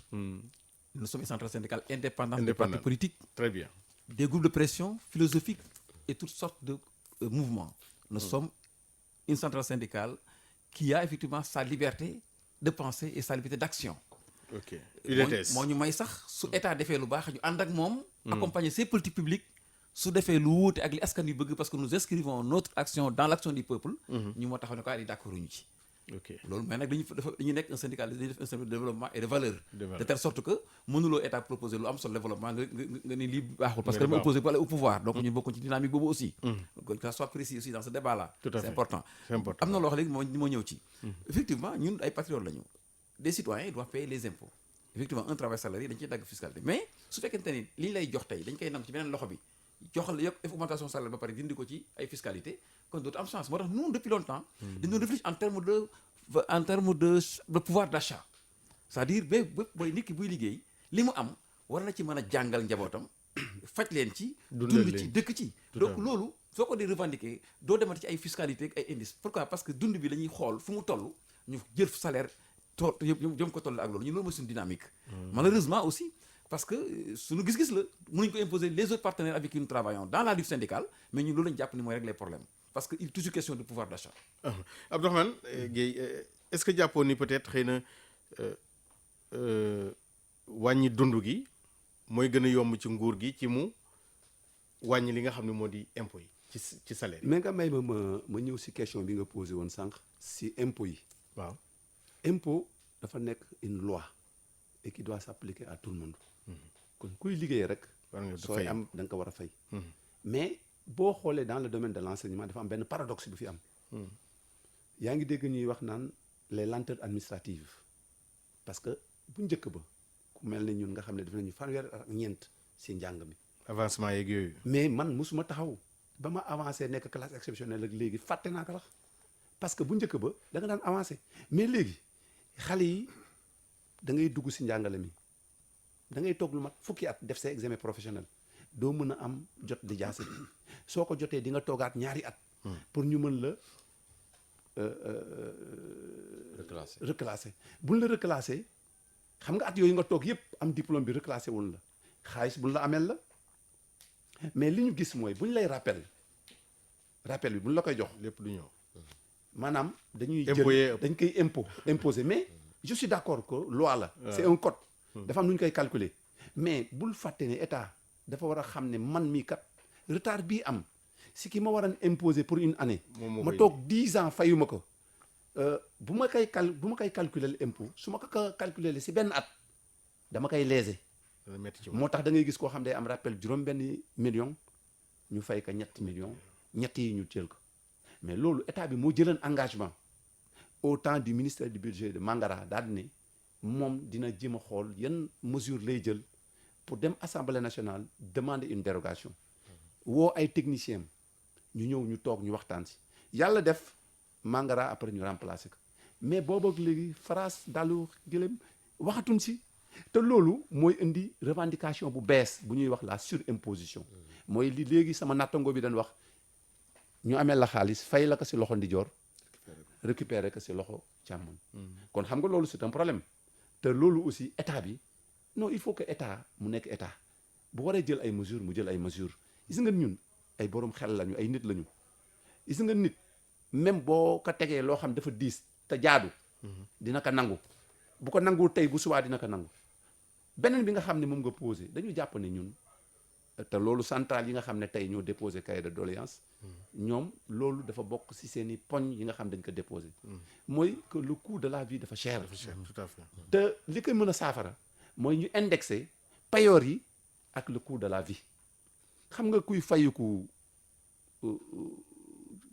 Speaker 3: nous sommes une centrale syndicale indépendante des partis politiques.
Speaker 5: Très bien.
Speaker 3: Des groupes de pression philosophiques et toutes sortes de mouvements. Nous sommes une centrale syndicale qui a effectivement sa liberté de penser et sa liberté d'action.
Speaker 5: Ok. UDTS
Speaker 3: moo ñu may sax su état defee lu baax ñu ànd ak moom. accompagner ses politiques publiques. su defee lu wuute ak li askan wi bëgg parce que nous inscrivons notre action dans l'action du peuple. ñu moo taxaw ne ko ay d'accord ñu ci.
Speaker 5: ok
Speaker 3: loolu mais nag dañuy nekk un syndicat dañuy def un syndicat de développement et de valeur. de telle sorte que mënuloo état proposer lu am solo développement nga ni lii baaxul. parce que dama opposé au pouvoir donc ñun bokkuñ ci dynamique boobu aussi. que ça soit précis aussi dans ce débat là.
Speaker 5: tout à fait
Speaker 3: c'est important. am na loo xam léegi moo ñëw ci. effectivement ñun ay patriotes lañu. des citoyens doivent payer les impôts. effectivement un travail salarié dañ ciy dagg fiscalité mais su fekkente ni li lay jox tey dañ koy nangu ci beneen loxo bi joxal yokk augmentation salaire ba pare dindi ko ci ay fiscalité kon dootu am chance moo tax nous depuis longtemps dañu réfléchir en terme de pouvoir d'achat c'est-à-dire bépp booy nit ki buy liggéey li mu am war na ci mën a jàngal njabootam faj leen ci
Speaker 5: Dundal
Speaker 3: dund ci
Speaker 5: leen.
Speaker 3: dëkk ci donc loolu soo ko di revendiquer doo demati ci ay fiscalité ak ay indice pourquoi parce que dund bi la ñuy xool fu mu toll ñu jël salaire jëm ko toll ak loolu ñun loolu mooy suñu dynamique malheureusement aussi parce que suñu gis-gis la mënuñ ko imposer les autres partenaires avec qui nous travaillons dans la lutte syndicale mais ñun loolu lañu jàpp ni mooy régler problème parce que il est toujours question de pouvoir d'achat.
Speaker 5: Abdourahmane Gueye est-ce que jàppoon ni peut-être xëy na wàññi dund gi mooy gën a yomb ci nguur gi ci mu wàññi li nga xam ne moo di impôt yi ci salaire yi.
Speaker 8: mais nga may ma ñëw si question bi nga posé woon sànq si impôt yi.
Speaker 5: waaw
Speaker 8: impôt dafa nekk une loi et qui doit s'appliquer à tout le monde. kon kuy liggéey rek.
Speaker 5: war nga
Speaker 8: sooy am da nga ko war a fay. mais boo xoolee dans le domaine de l'enseignement dafa am benn paradoxe bu fi am. yaa ngi dégg ñuy wax naan les lenteurs administratives parce que bu njëkk ba ku mel ne ñun nga xam ne def nañu fanweer ak ñeent si njàng mi.
Speaker 5: avancement yeeg yooyu.
Speaker 8: mais man musuma taxaw ba ma avancé nekk classe exceptionnelle ak léegi fàtte naa ko wax parce que bu njëkk ba da nga daan avancé mais léegi xale yi da ngay dugg si njàngale mi da ngay toog lu mat fukki at def sa examen professionnel doo mën a am jot di jaase bi soo ko jotee di nga toogaat ñaari at. pour ñu mën la reclasser buñ la reclasser xam nga at yooyu nga toog yépp am diplôme bi reclassé wul la xaalis buñ la amel la mais li ñu gis mooy buñ lay rappel bi buñ la koy jox
Speaker 5: lépp du ñëw.
Speaker 8: maanaam dañuy
Speaker 5: Impoyer.
Speaker 8: jël dañ koy imposer mais je suis d'accord que loi la c'est un code dafa am nu ñu koy calculer mais bul fàtte ne état dafa war a xam ne man mii kat retard bii am si ki ma war a imposer pour une année ma toog 10 ans fayuma ko bu ma koy calculer impôt su ma ko calculer si benn at dama koy léser moo tax da ngay gis koo xam day am rappel juróom-benn million ñu fay ko 7 millions ñett yi ñu jël ko mais loolu état bi moo jëleen engagement au temps du ministère du budget de Mangara daal di ne moom dina jéem a xool yan mesure lay jël pour dem assemblée nationale demander une dérogation woo ay techniciens ñu ñëw ñu toog ñu waxtaan si yàlla def Mangara après ñu remplacer ko mais boobu ak léegi France dalu gëlëm waxatuñ si te loolu mooy indi revendication bu bees bu ñuy wax la surimposition mooy li léegi sama nattango bi dañ wax ñu amee la xaalis fay la ko si loxo ndijoor récupérer ko si loxo càmmoñ kon xam nga loolu c'est un problème te loolu aussi état bi non il faut que état mu nekk état bu waree jël ay mesures mu jël ay mesures gis nga ñun ay borom xel lañu ay nit lañu gis nga nit même boo ko tegee loo xam dafa diis te jaadu dina ko nangu bu ko nanguwul tey bu subaa dina ko nangu beneen bi nga xam ne moom nga posé dañu jàpp ne ñun te loolu centrale yi nga xam ne tey ñoo déposé cahier de doléance ñoom loolu dafa bokk ci seeni poñ yi nga xam dañ ko déposé mooy que le coût de la vie dafa cher
Speaker 5: tout à fait.
Speaker 8: te li koy mën a saafara mooy ñu indexé payoor yi ak le coût de la vie xam nga kuy fayiku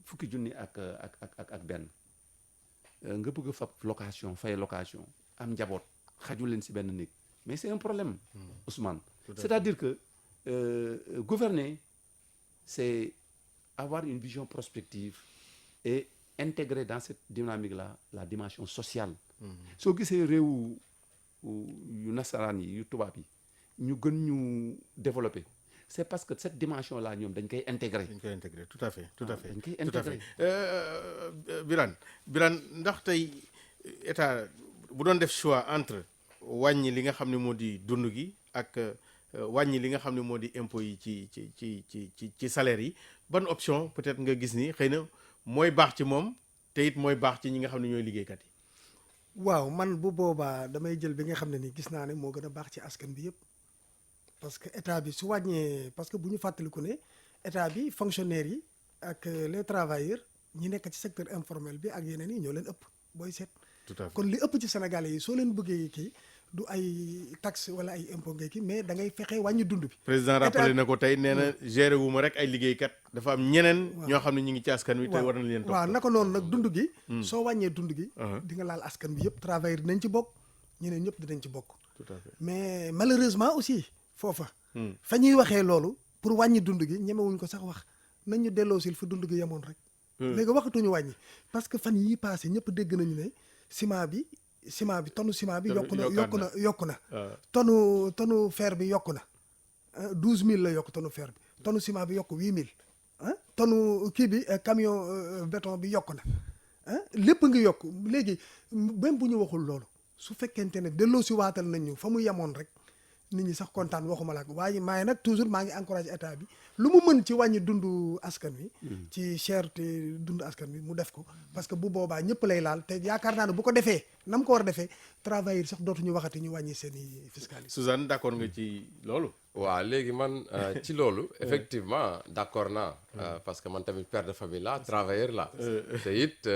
Speaker 8: fukki junni ak benn nga bëgg a fab location fay location am njaboot xaju leen ci benn néeg mais c'est un problème Ousmane c'est-à-dire que gouverner c'est avoir une vision prospective et intégrer dans cette dynamique-là la dimension sociale soo gisee réew yu nasaraan yi yu tubaab yi ñu gën ñu développer c'est parce que cette dimension-là ñoom dañ koy intégrer.
Speaker 5: dañ koy intégrer tout à fait tout à fait
Speaker 8: dañ koy
Speaker 5: tout à fait.
Speaker 8: intégrer.
Speaker 5: Birane ndax tey état bu doon def choix entre wàññi li nga xam ne moo di dund gi ak wàññi li nga xam ne moo di impôt yi ci salaire yi ban option peut-être nga gis ni xëy na mooy baax ci moom te it mooy baax ci ñi nga xam ne ñooy liggéeykat yi.
Speaker 7: waaw man bu boobaa damay jël bi nga xam ne ni gis naa ne moo gën a baax ci askan bi yëpp parce que état bi su wàññee parce que bu ñu fàttaliku ne état bi fonctionnaires yi ak les travailleurs ñi nekk ci secteur informel bi ak yeneen yi ñoo leen ëpp booy seet.
Speaker 5: tout à fait
Speaker 7: kon li ëpp ci Sénégalais yi soo leen bëggee kii du ay taxe wala ay impôt ngay kii mais da ngay fexe wàññi dund bi.
Speaker 5: président rappelé na ko tey nee na géré wu ma rek ay liggéeykat dafa am ñeneen. ñoo xam ne ñu ngi ci askan wi. te war na leen topp
Speaker 7: waaw naka noonu nag dund gi. soo wàññee dund gi. di nga laal askan bi yëpp travailleurs dinañ ci bokk ñeneen ñëpp dinañ ci bokk.
Speaker 5: tout à fait
Speaker 7: mais malheureusement aussi foofa. fa ñuy waxee loolu pour wàññi dund gi ñemewuñ ko sax wax nañ ñu delloosil fa dund gi yemoon rek. léegi waxatuñu wàññi parce que fan yii passé ñëpp dégg nañu ne ciment bi ciment bi tonne ciment bi
Speaker 5: Yokkaat
Speaker 7: yokku na tonne fer bi yokku na 12000 la yokk tonne fer bi tonne ciment bi yokk 8000 tonne kii bi camion béton bi yokku na lépp ngi yokk léegi même bu ñu waxul loolu su fekkente ne delloo si waatal nañ ñu fa mu yemoon rek nit ñi sax kontaan waxuma la waaye maa ngi nag toujours maa ngi encouragé état bi lu mu mën ci wàññi dundu askan wi. ci cherté dundu askan wi mu def ko. parce que bu boobaa ñëpp lay laal te yaakaar naa ne bu ko defee na mu ko war a defee travailleurs sax dootuñu waxati ñu wàññi seen i fiscalité.
Speaker 5: Suzanne d'accord nga ci loolu.
Speaker 6: waaw léegi man ci loolu effectivement d'accord naa parce que man tamit père de famille la travailleur la te it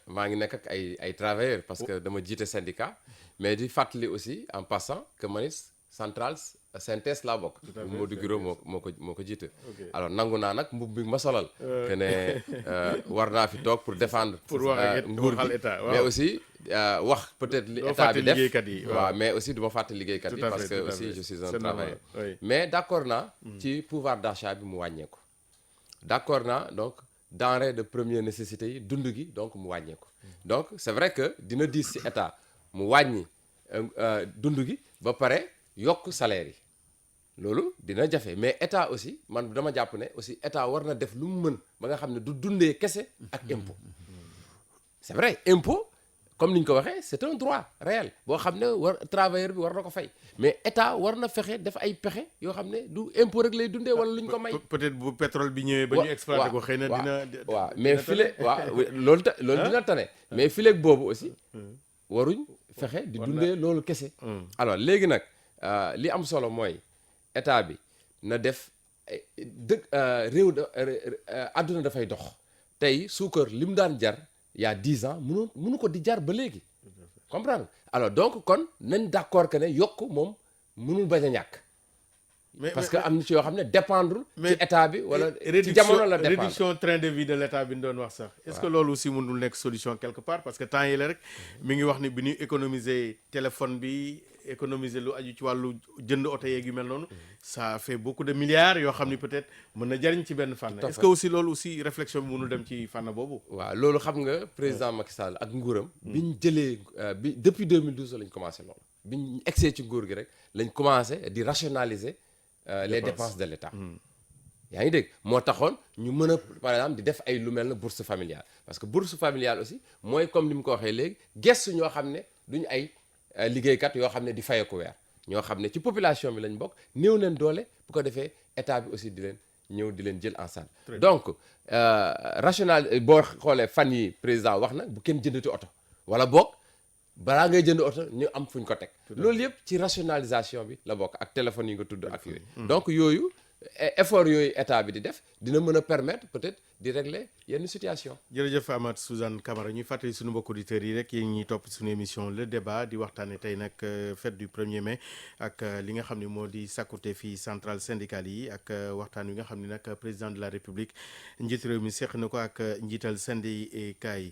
Speaker 6: maa ngi nekk ak ay travailleurs parce que dama jiite syndicat mais di fàttali aussi en passant que manis centrale synthèse laa bokk Modou Giro moo ko jiite alors nangu naa nag mbub bi ma solal que ne war naa fi toog pour défendre nguur gi mais aussi wax peut-être li état bi def waaw mais aussi du ma fàtte liggéeykat yi parce que aussi je suis un travailleur mais d'accord naa ci pouvoir d'achat bi mu wàññeeku d'accord naa donc denrée de première nécessité yi dund gi donc mu wàññeeku donc c'est vrai que dina diis ci état mu wàññi dund gi ba pare yokk salaire yi loolu dina jafe mais état aussi man dama jàpp ne aussi état war na def lu mu mën ba nga xam ne du dundee kese ak impôt c'est vrai impôt comme ni ñu ko waxee c'est un droit réel boo xam ne travailleur bi war na ko fay mais état war na fexe def ay pexe yoo xam ne du impôt rek lay dundee wala lu ñu ko may.
Speaker 5: peut-être bu pétrole bi ñëwee ba ñu exploité ko xëy na dina.
Speaker 6: waaw mais file waaw loolu dina tane mais fileeg boobu aussi waruñ fexe di dundee loolu kese. alors léegi nag li am solo mooy état bi na def réew àdduna dafay dox tey suukar li mu daan jar. il y a 10 ans mënu ko di jar ba léegi comprendre alors donc kon nañ d'accord que ne yokk moom mënul bañ a ñàkk parce que am na ci yoo xam ne dépendre ci état bi wala ci jamono la dépendre
Speaker 5: réduction train de vie de l'état bi ñu doon wax sax est-ce que loolu aussi mënul nekk solution quelque part parce que temps yi la rek mi ngi wax ni bi ñuy économiser téléphone bi économiser lu aju ci wàllu jënd oto yeeg yu mel noonu ça fait beaucoup de milliards yoo xam ni peut-être mën na jariñ ci benn fànn est-ce que aussi loolu aussi réflexion bi mënul dem ci fànn boobu
Speaker 6: waaw loolu xam nga président Macky Sall ak nguuram biñ jëlee depuis 2012 lañ commencé loolu biñ egsee ci nguur gi rek lañ commencé di rationaliser les dépenses de l'État yaa ngi dégg moo taxoon ñu mën a par exemple di def ay lu mel na bourse familiale parce que bourse familiale aussi mooy comme ni mu ko waxee léegi gestu ñoo xam ne duñu ay liggéeykat yoo xam ne di fayeku weer ñoo xam ne ci population bi lañ bokk néew leen doole bu ko defee état bi aussi di leen ñëw di leen jël en charge donc boo xoolee fan yi président wax na bu kenn jëndati oto wala boog balaa ngay jënd oto ñu am fuñ ko teg loolu yëpp ci rationalisation bi la bokk ak téléphone yi nga tudd ak yooyu donc yooyu effort yooyu état bi di def dina mën a permettre peut-être di régler yenn situation
Speaker 5: jërëjëf Amath Suzanne Camara ñuy fàttali suñu mbokk auditeurs yi rek yéen ñuy topp suñu émission le débat di waxtaane tey nag fête du 1er mai ak li nga xam ne moo di sàkkute fii centrale syndicale yi ak waxtaan wi nga xam ne nag président de la république njiit réew mi seq na ko ak njiital syndicat yi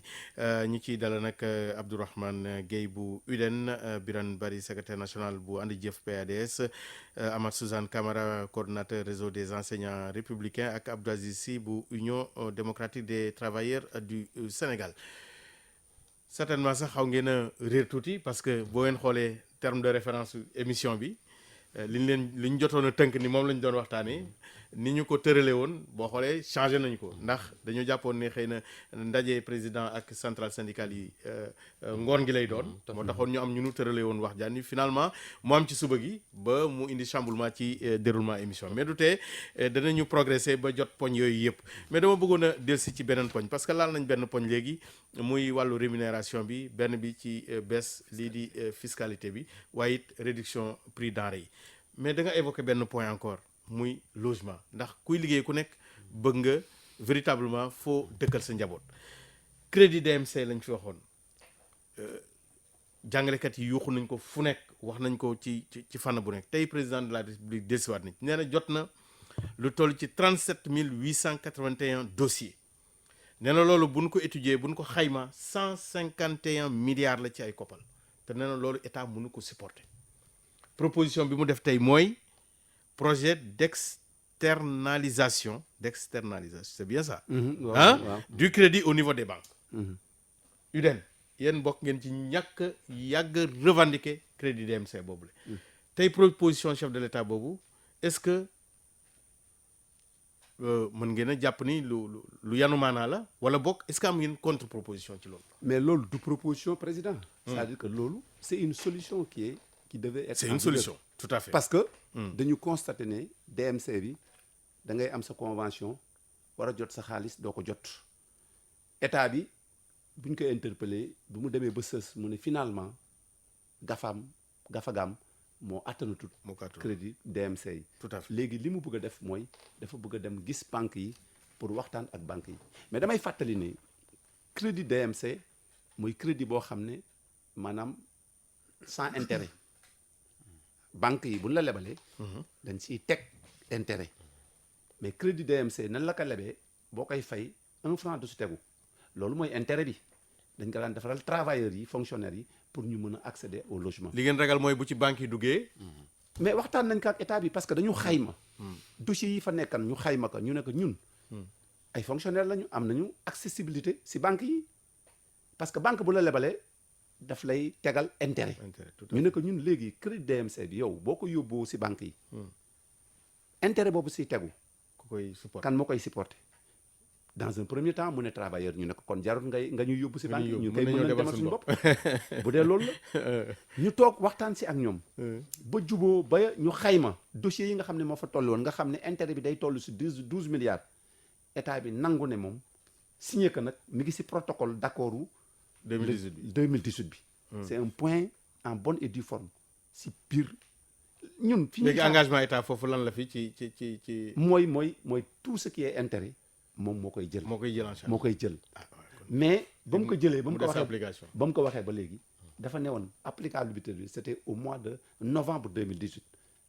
Speaker 5: ñi ciy dala nag Abdourahmane Gueye bu UDEN Birane Bari secrétaire national bu Andi Jëf PADS Amath Suzanne Camara coordonnateur réseau des enseignants républicains ak Abdou Aziz Sy bu Union démocratique des travailleurs du Sénégal certainement sax xaw ngeen a réer tuuti parce que boo ngeen xoolee terme de référence émission bi li ñu jotoon a tënk ni moom la ñu doon waxtaanee ni ñu ko tëralee woon boo xoolee changé nañu ko ndax dañu jàppoon ne xëy na ndaje président ak centrale syndicale yi ngoon gi lay doon moo taxoon ñu am ñu nu tëralee woon wax jaan finalement mu am ci suba gi ba mu indi chamboulement ci déroulement émission mais du tee danañu progresser ba jot poñ yooyu yëpp mais dama bëggoon a dellusi ci beneen poñ parce que laal nañ benn poñ léegi muy wàllu rémunération bi benn bi ci baisse lii di fiscalité bi waaye it réduction prix denrée yi mais da nga évoqué benn point encore muy logement ndax kuy liggéey ku nekk bëgg nga véritablement foo dëkkal sa njaboot crédit DMC lañ fi waxoon jàngalekat yi yuuxu nañ ko fu nekk wax nañ ko ci fànn bu nekk tey président de la république desiwaat nañ nee na jot na lu toll ci 37 881 dossiers nee na loolu buñ ko étudier buñ ko xayma 151 milliards la ci ay koppal te nee na loolu état mënu ko supporter proposition bi mu def tey mooy projet d'externalisation c'est bien ça du crédit au niveau des banques UDEN yéen bokk ngeen ci ñàkk yàgg revendiquer crédit DMC boobu la tey proposition chef de l'État boobu est-ce que mën ngeen a jàpp ni lu yanu maanaa la wala bokk est-ce que am ngeen contre proposition ci loolu.
Speaker 8: mais loolu du proposition président. c'est-à-dire que loolu c'est une solution qui devait être.
Speaker 5: C'est une solution tout à fait.
Speaker 8: parce que dañu constater ne DMC bi da ngay am sa convention war a jot sa xaalis doo ko jot état bi bu ñu koy interpellé bu mu demee ba sës mu ne finalement gafagaam moo attanatul crédit DMC yi.
Speaker 5: tout à fait
Speaker 8: léegi li mu bëgg a def mooy dafa bëgg a dem gis banques yi pour waxtaan ak banques yi mais damay fàttali ne crédit DMC mooy crédit boo xam ne maanaam sans intérêt banques yi bu ñu la lebalee. dañ siy teg intérêt mais crédit DMC nan la ko lebee boo koy fay 1 franc du si tegu loolu mooy intérêt bi dañ ko daan defaral travailleurs yi fonctionnaires yi pour ñu mën a accéder au logement.
Speaker 5: li ngeen ragal mooy bu ci banque yi duggee.
Speaker 8: mais waxtaan nañ ko ak état bi parce que dañu xayma. dossiers yi fa nekkan ñu xayma ko ñu ne ko ñun. ay fonctionnaires lañu am nañu accessibilité si banque yi parce que banque bu la lebalee daf lay tegal intérêt. ñu ne ko ñun léegi crédit DMC bi yow boo ko yóbboo si banque yi. intérêt boobu siy tegu.
Speaker 5: ku koy supporter
Speaker 8: kan moo koy supporter. dans un premier temps mu ne travailleur ñu ne ko kon jarul nga ñuy yóbbu si banque yi ñu koy mën a demal suñu bopp bu dee loolu la ñu toog waxtaan si ak ñoom ba juboo ba ñu xayma dossiers yi nga xam ne moo fa toll woon nga xam ne intérêt bi day toll si 12 milliards état bi nangu ne moom signé que nag mi ngi si protocole d'accord u 2018 bi c'est un point en bonne et due forme si pire ñun fi
Speaker 5: léegi engagement état foofu lan la fi ci
Speaker 8: mooy tout ce qui est intérêt moom moo koy jël
Speaker 5: moo koy jël en charge
Speaker 8: moo koy jël mais ba mu ko jëlee ba mu ko waxee ba léegi dafa newoon applicabilité bi c'était au mois de novembre 2018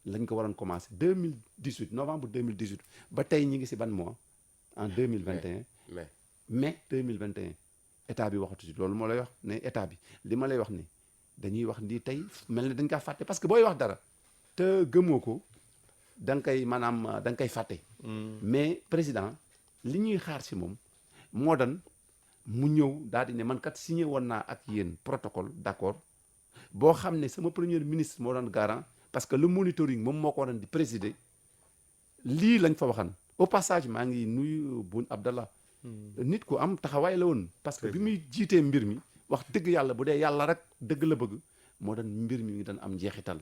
Speaker 8: lañ ko waroon commencer 2018 novembre 2018 ba tey ñi ngi si ban mois en 2021 mai 2021 état bi waxatu si loolu moo lay wax ne état bi li ma lay wax ni dañuy wax ni tey mel ne dañ kaa fàtte parce que booy wax dara te gëmoo ko da nga koy maanaam da nga koy fàtte mais président li ñuy xaar si moom moo doon mu ñëw daal di ne man kat signé woon naa ak yéen protocole d'accord boo xam ne sama premier ministre moo doon garant parce que le monitoring moom moo ko waroon di présider lii lañ fa waxan au passage maa ngi nuyu Boun Abdallah nit ku am taxawaay la woon parce que bi muy jiitee mbir mi wax dëgg yàlla bu dee yàlla rek dëgg la bëgg moo doon mbir mi ngi doon am njeexital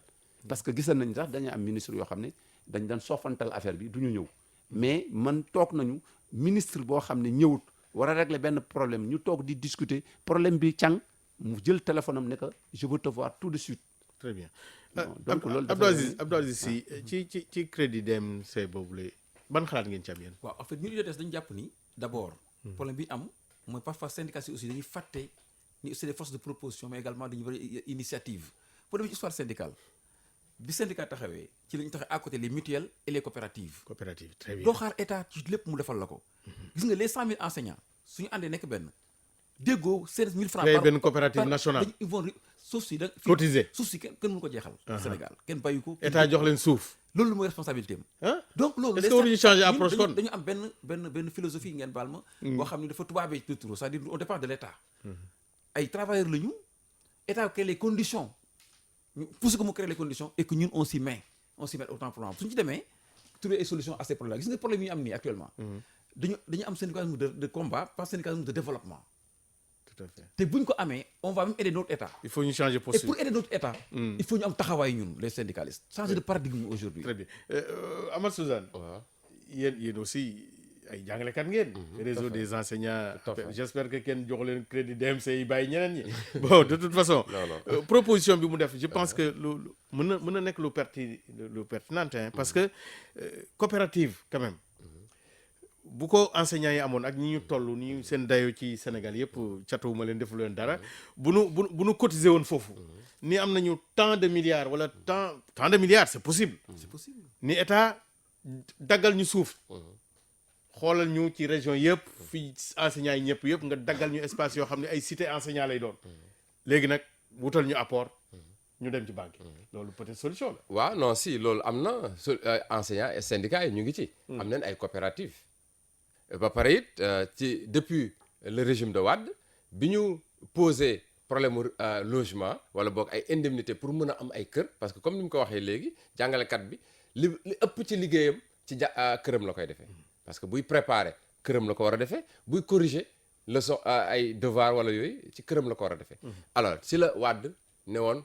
Speaker 8: parce que gisan nañ sax dañuy am ministre yoo xam ne dañ doon soofantal affaire bi du ñu ñëw mais man toog nañu ministre boo xam ne ñëwut war a régler benn problème ñu toog di discuter problème bi càng mu jël téléphone am ne que je veux te voir tout de suite.
Speaker 5: très bien
Speaker 8: donc loolu
Speaker 5: Abdou Aziz Sy ci crédit DMC boobu la ban xalaat ngeen ci am yéen.
Speaker 3: waaw en fait ñun UDTS dañu jàpp ni d'abord problème bi am mooy parfois syndicats yi aussi dañuy fàtte ni c'est des forces de proposition mais également dañuy bëri initiative pour dem ci histoire syndicale bi syndicat taxawee ci la ñu taxee à côté les mutuelles et les coopératives.
Speaker 5: Très bien.
Speaker 3: doo xaar état ci lépp mu defal la ko. gis nga les 100 000 enseignants suñu àndee nekk benn déggoo 16000 francs.
Speaker 5: par benn coopérative nationale.
Speaker 3: ils vont suuf si da.
Speaker 5: cotiser
Speaker 3: suuf si kenn mënu ko jeexal. Sénégal kenn bàyyi ko.
Speaker 5: état jox leen suuf.
Speaker 3: loolu mooy responsabilité am. donc loolu
Speaker 5: est-ce que waruñu changer approche kon
Speaker 3: dañu am benn philosophie ngeen baal ma. boo xam ne dafa tubaabee de trop c'est-à-dire on dépend de l'état. ay travailleurs la ñu état crée les conditions. ñu pousse ko mu créer les conditions et que ñun on s'y met autant pour moi suñu ci demee trouver ay solutions à ces problèmes gis nga problème yi ñu am nii actuellement. dañu am syndicalisme de combat pas syndicalisme de développement.
Speaker 5: tout à fait
Speaker 3: te bu ñu ko amee on va même aider notre état.
Speaker 5: il faut ñu changer
Speaker 3: et
Speaker 5: posture.
Speaker 3: pour aider notre état. il faut ñu am taxawaay ñun les syndicalistes. changer de paradigme aujourd'hui.
Speaker 5: très bien Amath Suzanne.
Speaker 6: waaw
Speaker 5: yéen aussi ay jàngalekat ngeen. réseau des enseignants. j'espère que kenn jox leen crédit DMC yi bàyyi ñeneen ñi. bon de toute façon. proposition bi mu def je pense que lu mën na nekk lu pertinent hein, parce que coopérative quand même. bu ko enseignants yi amoon ak ñi ñu toll ni seen dayo ci Sénégal yëpp catuwuma leen defu leen dara bu nu cotiser woon foofu ni am nañu tant de milliards wala tant de milliards c'est possible. ni état daggal ñu suuf. xoolal ñu ci région yëpp fii enseignants yi yëpp nga daggal ñu espace yoo xam ne ay cité enseignants lay doon léegi nag wutal ñu apport ñu dem ci banque loolu peut-être solution la.
Speaker 6: waaw non si loolu am na enseignants et syndicats yi ñu ngi ci. am nañ ay coopératives. ba pare it ci depuis le régime de Wade bi ñu posé problème mu logement wala boog ay indemnité pour mën a am ay kër parce que comme ni mu ko waxee léegi jàngalekat bi li ëpp ci liggéeyam ci këram la koy defee parce que buy préparer këram la ko war a defee buy corriger leçon ay devoir wala yooyu ci këram la ko war a defee. alors si la Wade ne woon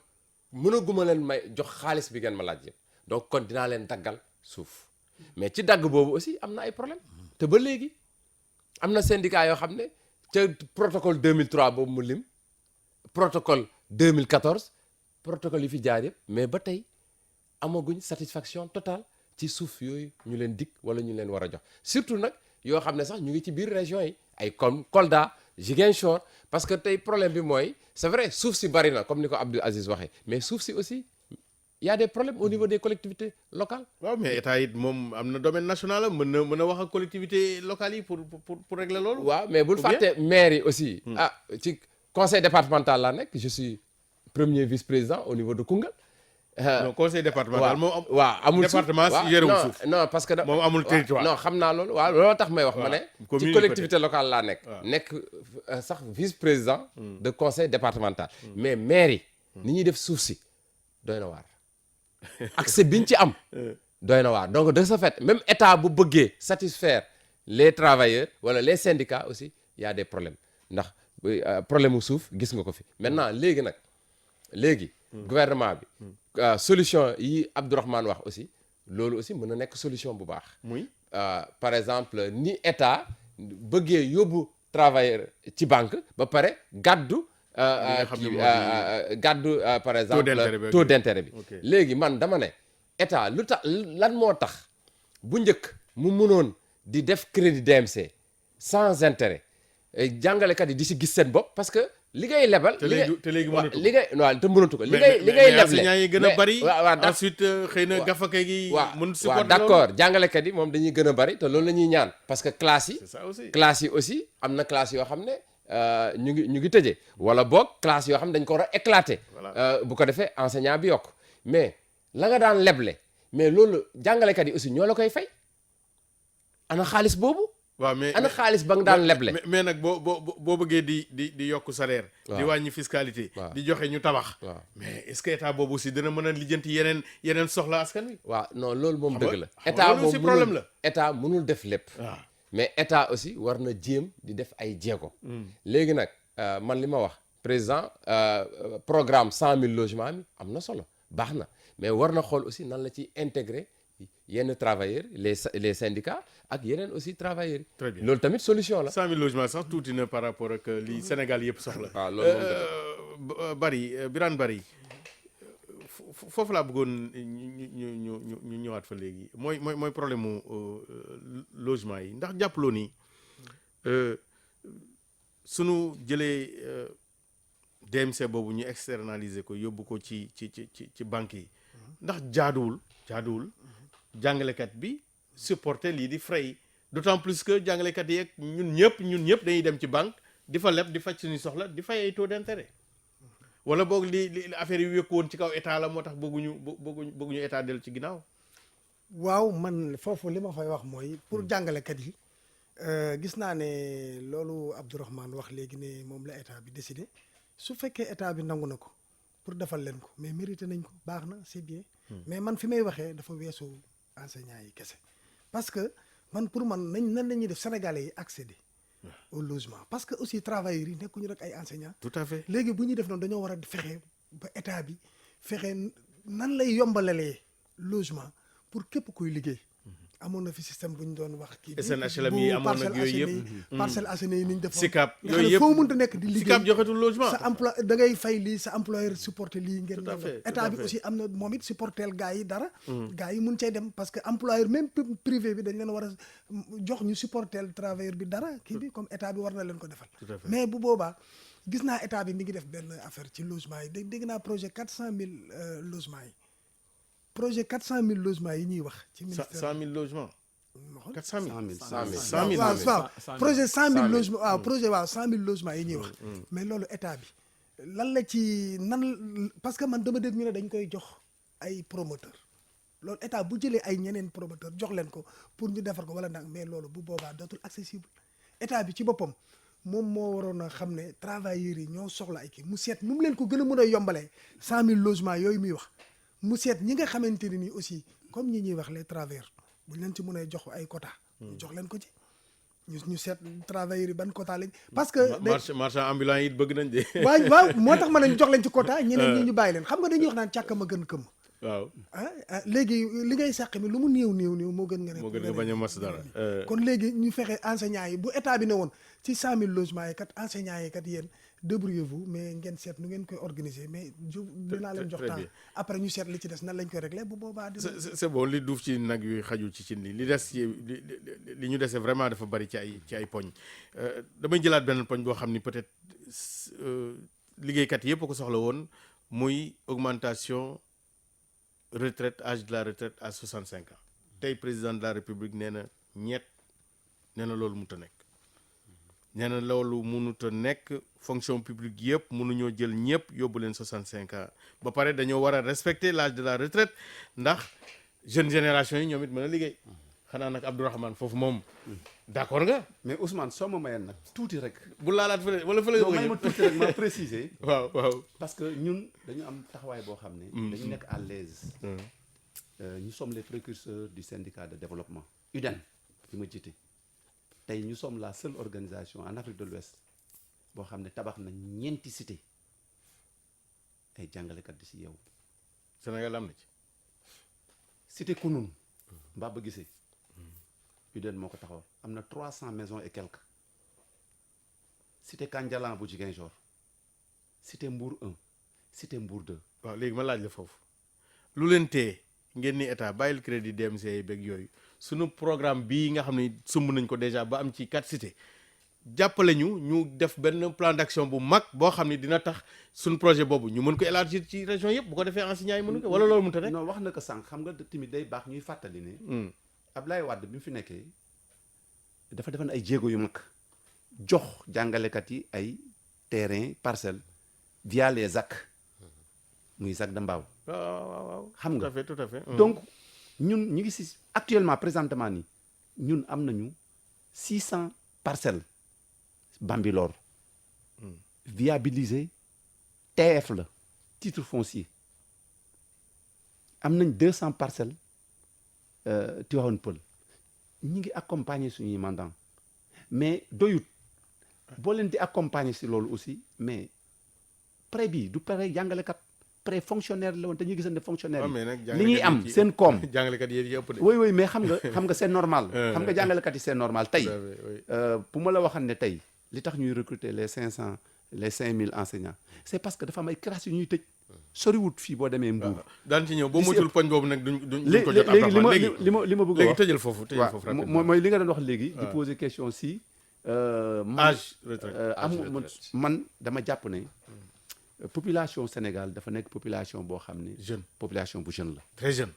Speaker 6: mënaguma leen may jox xaalis bi ngeen ma laaj yëpp donc kon dinaa leen daggal suuf mais ci dagg boobu aussi am na ay problème te ba léegi am na syndicat yoo xam ne ca protocole 2003 boobu mu lim protocole 2014 protocole yi fi jaar yëpp mais ba tey amaguñ satisfaction totale ci suuf yooyu ñu leen dig wala ñu leen war a jox surtout nag yoo xam ne sax ñu ngi ci biir région yi ay comme Kolda Ziguinchor parce que tey problème bi mooy c'est vrai suuf si bari na comme ni ko Abdou Aziz waxee mais suuf si aussi y a des problèmes au niveau des collectivités locales.
Speaker 5: waaw mais état it moom am na domaine national am mën na wax ak collectivités locales yi pour régler loolu.
Speaker 6: waaw mais bul fàtte maire yi aussi. ci conseil départemental laa nekk je suis premier vice-président au niveau de Koungheul.
Speaker 5: non conseil départemental moom
Speaker 6: waaw amul suuf
Speaker 5: département si yorewul suuf
Speaker 6: non parce que
Speaker 5: moom amul territoire.
Speaker 6: non xam naa loolu waaw looloo tax may wax ma ne ci collectivité locale laa nekk sax vice-président de conseil départemental mais maire yi ni ñuy def suuf si doy na waar accès biñ ci am doy na waar donc de ce fait même état bu bëggee satisfaire les travailleurs wala les syndicats aussi y a des problèmes ndax problème mu suuf gis nga ko fi maintenant léegi gouvernement bi solution yi Abdourahmane wax aussi loolu aussi mën na nekk solution bu baax
Speaker 5: muy
Speaker 6: par exemple ni état bëggee yóbbu travailleur ci banque ba pare gàddu par exemple taux d'intérêt bi léegi man dama ne état lu tax lan moo tax bu njëkk mu mënoon di def crédit DMC sans intérêt jàngalekat yi di si gis seen bopp parce que li ngay lebal.
Speaker 5: te léegi mënatu ko
Speaker 6: li ngay waaw te mënatu ko. li ngay leble
Speaker 5: enseignants yi gën a bari.
Speaker 6: waaw
Speaker 5: ensuite xëy na gafaka gi. mën supporter
Speaker 6: waaw d'accord jàngalekat yi moom dañuy gën a bari te loolu la ñuy ñaan parce que classe yi.
Speaker 5: c'est ça aussi
Speaker 6: classe yi aussi am na classe yoo xam ne ñu ngi tëjee. wala boog classe yoo xam ne dañ ko war a éclater. bu ko defee enseignant bi yokk mais la nga daan leble mais loolu jàngalekat yi aussi ñoo la koy fay ana xaalis boobu.
Speaker 5: waaw mais
Speaker 6: ana xaalis ba nga daan leble.
Speaker 5: mais nag boo bëggee di yokk salaire. di wàññi fiscalité. di joxe ñu tabax. mais est-ce que état boobu aussi dina mën a lijjanti yeneen soxla askan wi.
Speaker 6: waaw non loolu moom dëgg la.
Speaker 5: état moom problème la.
Speaker 6: état mënul def lépp. mais état aussi war na jéem di def ay jéego. léegi nag man li ma wax président programme 100 000 logements mi am na solo baax na mais war na xool aussi nan la ci intégrer. yenn travailleurs les syndicats ak yeneen aussi travailleurs.
Speaker 5: très bien
Speaker 6: loolu tamit solution la.
Speaker 5: 100 000 logements sax tuuti na par rapport ak li Sénégal yëpp soxla.
Speaker 6: waaw loolu moom
Speaker 5: Birane Barry foofu laa bëggoon ñu ñëwaat fa léegi mooy problème mu logement yi ndax jàppaloo ni sunu jëlee DMC boobu ñu externaliser ko yóbbu ko ci banques yi ndax jaaduwul. jàngalekat bi supporter lii di frais yi d'autant plus que jàngalekat yi ak ñun ñëpp dañuy dem ci banque di fa leb di faj suñu soxla di fay ay taux d'intérêt wala boog li affaire yi wékku woon ci kaw état la moo tax bëgguñu état dellu ci ginnaaw.
Speaker 7: waaw man foofu li ma fay wax mooy pour jàngalekat yi gis naa ne loolu Abdourahmane wax léegi ne moom la état bi décidé su fekkee état bi nangu na ko pour defal leen ko mais mérité nañ ko baax na c'est bien. mais man fi may waxee dafa weesu enseignants yi kese parce que pour man nan la ñuy def sénégalais yi accéder au logement parce que aussi travailleurs yi nekkuñu rek ay enseignants.
Speaker 5: tout à fait
Speaker 7: léegi bu ñuy def noonu dañoo war a fexe ba état bi fexe nan lay yombalalee logement pour képp kuy liggéey. amoon na fi système bu ñu doon wax. kii bi
Speaker 5: SNHLM yi amoon na yooyu yëpp
Speaker 7: Parcelles Assainies yi ni ñu def.
Speaker 5: SICAP yooyu yëpp
Speaker 7: foo mënta nekk di liggéey
Speaker 5: SICAP joxetul logement.
Speaker 7: sa emploi da ngay fay lii sa employeur supporter lii ngeen.
Speaker 5: tout à fait
Speaker 7: état bi aussi am na moom it supporter gars yi dara. gars yi mun cay dem parce que employeur même privé bi dañ leen war a jox ñu supporter travailleur bi dara kii bi comme état bi war na leen ko defal. mais bu boobaa gis naa état bi mi ngi def benn affaire ci logement yi dégg naa projet 400 000 logements yi projet 400 000 logements yi ñuy wax. ci ministère
Speaker 5: 100 000 logements. 400 000
Speaker 7: 100 000 waaw projet 100 000 logements waaw projet 100 000 logements yi ñuy wax mais loolu état bi lan la ci parce que man dama dégg ñu ne dañ koy jox ay promoteur loolu état bu jëlee ay ñeneen promoteur jox leen ko pour ñu defar ko wala nag mais loolu bu boobaa dootul accessible état bi ci boppam moom moo waroon a xam ne travailleurs yi ñoo soxla ay kii mu seet nu mu leen ko gën a mën a yombalee 100 000 logements yooyu muy wax mu seet ñi nga xamante ne nii aussi comme ñi ñuy wax les travailleurs bu ñu leen ci mën a jox ay quota ñu jox leen ko ci ñu seet travailleurs yi ban quota lañ parce que
Speaker 5: marchand ambulant yi bëgg nañ de.
Speaker 7: waaw moo tax mën nañ jox leen ci quota ñeneen ñi ñu bàyyi leen xam nga dañuy wax naan càkk ma gën këmm
Speaker 5: waaw
Speaker 7: léegi li ngay sàq mi lu mu néew moo gën nga ne
Speaker 5: moo gën nga bañ a mos dara.
Speaker 7: kon léegi ñu fexe enseignants yi bu état bi ne woon ci 100 000 logements yi kat enseignants yi kat yéen débrouillez-vous mais ngeen seet nu ngeen koy organiser mais dinaa leen jox temps après ñu seet li ci des nan lañ koy régler bu boobaa
Speaker 5: c'est bon li duuf ci nag yu xajul ci cin li des ci li ñu dese vraiment dafa bari ci ay poñ damay jëlaat benn poñ boo xam ni peut-être liggéeykat yëpp ko soxla woon muy augmentation retraite âge de la retraite à 65 ans tey président de la république nee na loolu mënut a nekk nee na loolu mënut a nekk fonction publique yëpp mënuñoo jël ñëpp yóbbu leen 65 ans ba pare dañoo war a respecter l'âge de la retraite ndax jeune génération yi ñoom it mën a liggéey xanaa nag Abdourahmane foofu moom d'accord nga.
Speaker 8: mais Ousmane soo ma mayeen nag tuuti rek.
Speaker 5: bu laalaat fële wala fële.
Speaker 8: non may ma tuuti rek ma préciser.
Speaker 5: waaw
Speaker 8: parce que ñun dañu am taxawaay boo xam ne. dañu nekk à l'aise. nous sommes les précurseurs du syndicat de développement UDEN bi ma jiite tey ñu sommes la seule organisation en Afrique de l'Ouest boo xam ne tabax na 4 cité ay jàngalekat di si yow.
Speaker 5: Sénégal am na ci.
Speaker 8: cité Kounoune mbaa ba gisee UDEN moo ko taxawal am na 300 maisons et quelques cité Kandialan bu Ziguinchor cité Mbour 1 cité Mbour 2.
Speaker 5: waaw léegi ma laaj la foofu lu leen téye ngeen ni état bàyyil crédit DMC yi beeg yooyu sunu programme bii nga xam ne sumb nañ ko déjà ba am ci 4 cités jàppale ñu def benn plan d'action bu mag boo xam ne dina tax suñu projet boobu ñu mën ko élargir ci région yëpp bu ko defee enseignants yi mënu ko wala loolu mënut a nekk.
Speaker 8: non wax na ko sànq xam nga tamit day baax ñuy fàttali ne. Ablaye Wade bi mu fi nekkee dafa defoon ay jéego yu mag jox jàngalekat yi ay terrain parcelle via les ZAC muy ZAC de Mbao.
Speaker 5: waaw
Speaker 8: xam nga
Speaker 5: tout à fait.
Speaker 8: donc ñun ñu ngi si actuellement présentement nii ñun am nañu 600 parcelles Bambilor viabilisé TF la titre foncier am nañ 200 parcelles Tivaouane Peulh ñu ngi accompagner suñuy mandant mais doyut boo leen di accompagner si loolu aussi mais prêt bi du prêt jàngalekat prêt fonctionnaire la woon te ñu gisante fonctionnaire yi li ñuy am seen koom
Speaker 5: jàngalekat yi ëpp de.
Speaker 8: oui mais xam nga c'est normal xam nga jàngalekat yi c'est normal tey bu ma la waxan ne tey li tax ñuy recruter les 5000 enseignants c'est parce que dafa am ay classes yu ñuy tëj soriwut fii boo demee Mbour.
Speaker 5: daan ci ñëw boo moytuwul poñ boobu nag duñ ko jot.
Speaker 8: léegi li ma bëgg a wax
Speaker 5: léegi tëjal foofu rapidement.
Speaker 8: mooy li nga doon wax léegi. di poser question si.
Speaker 5: âge retraite
Speaker 8: man dama jàpp ne. population Sénégal dafa nekk population boo xam ne.
Speaker 5: jeune
Speaker 8: population bu jeune la.
Speaker 5: très jeune.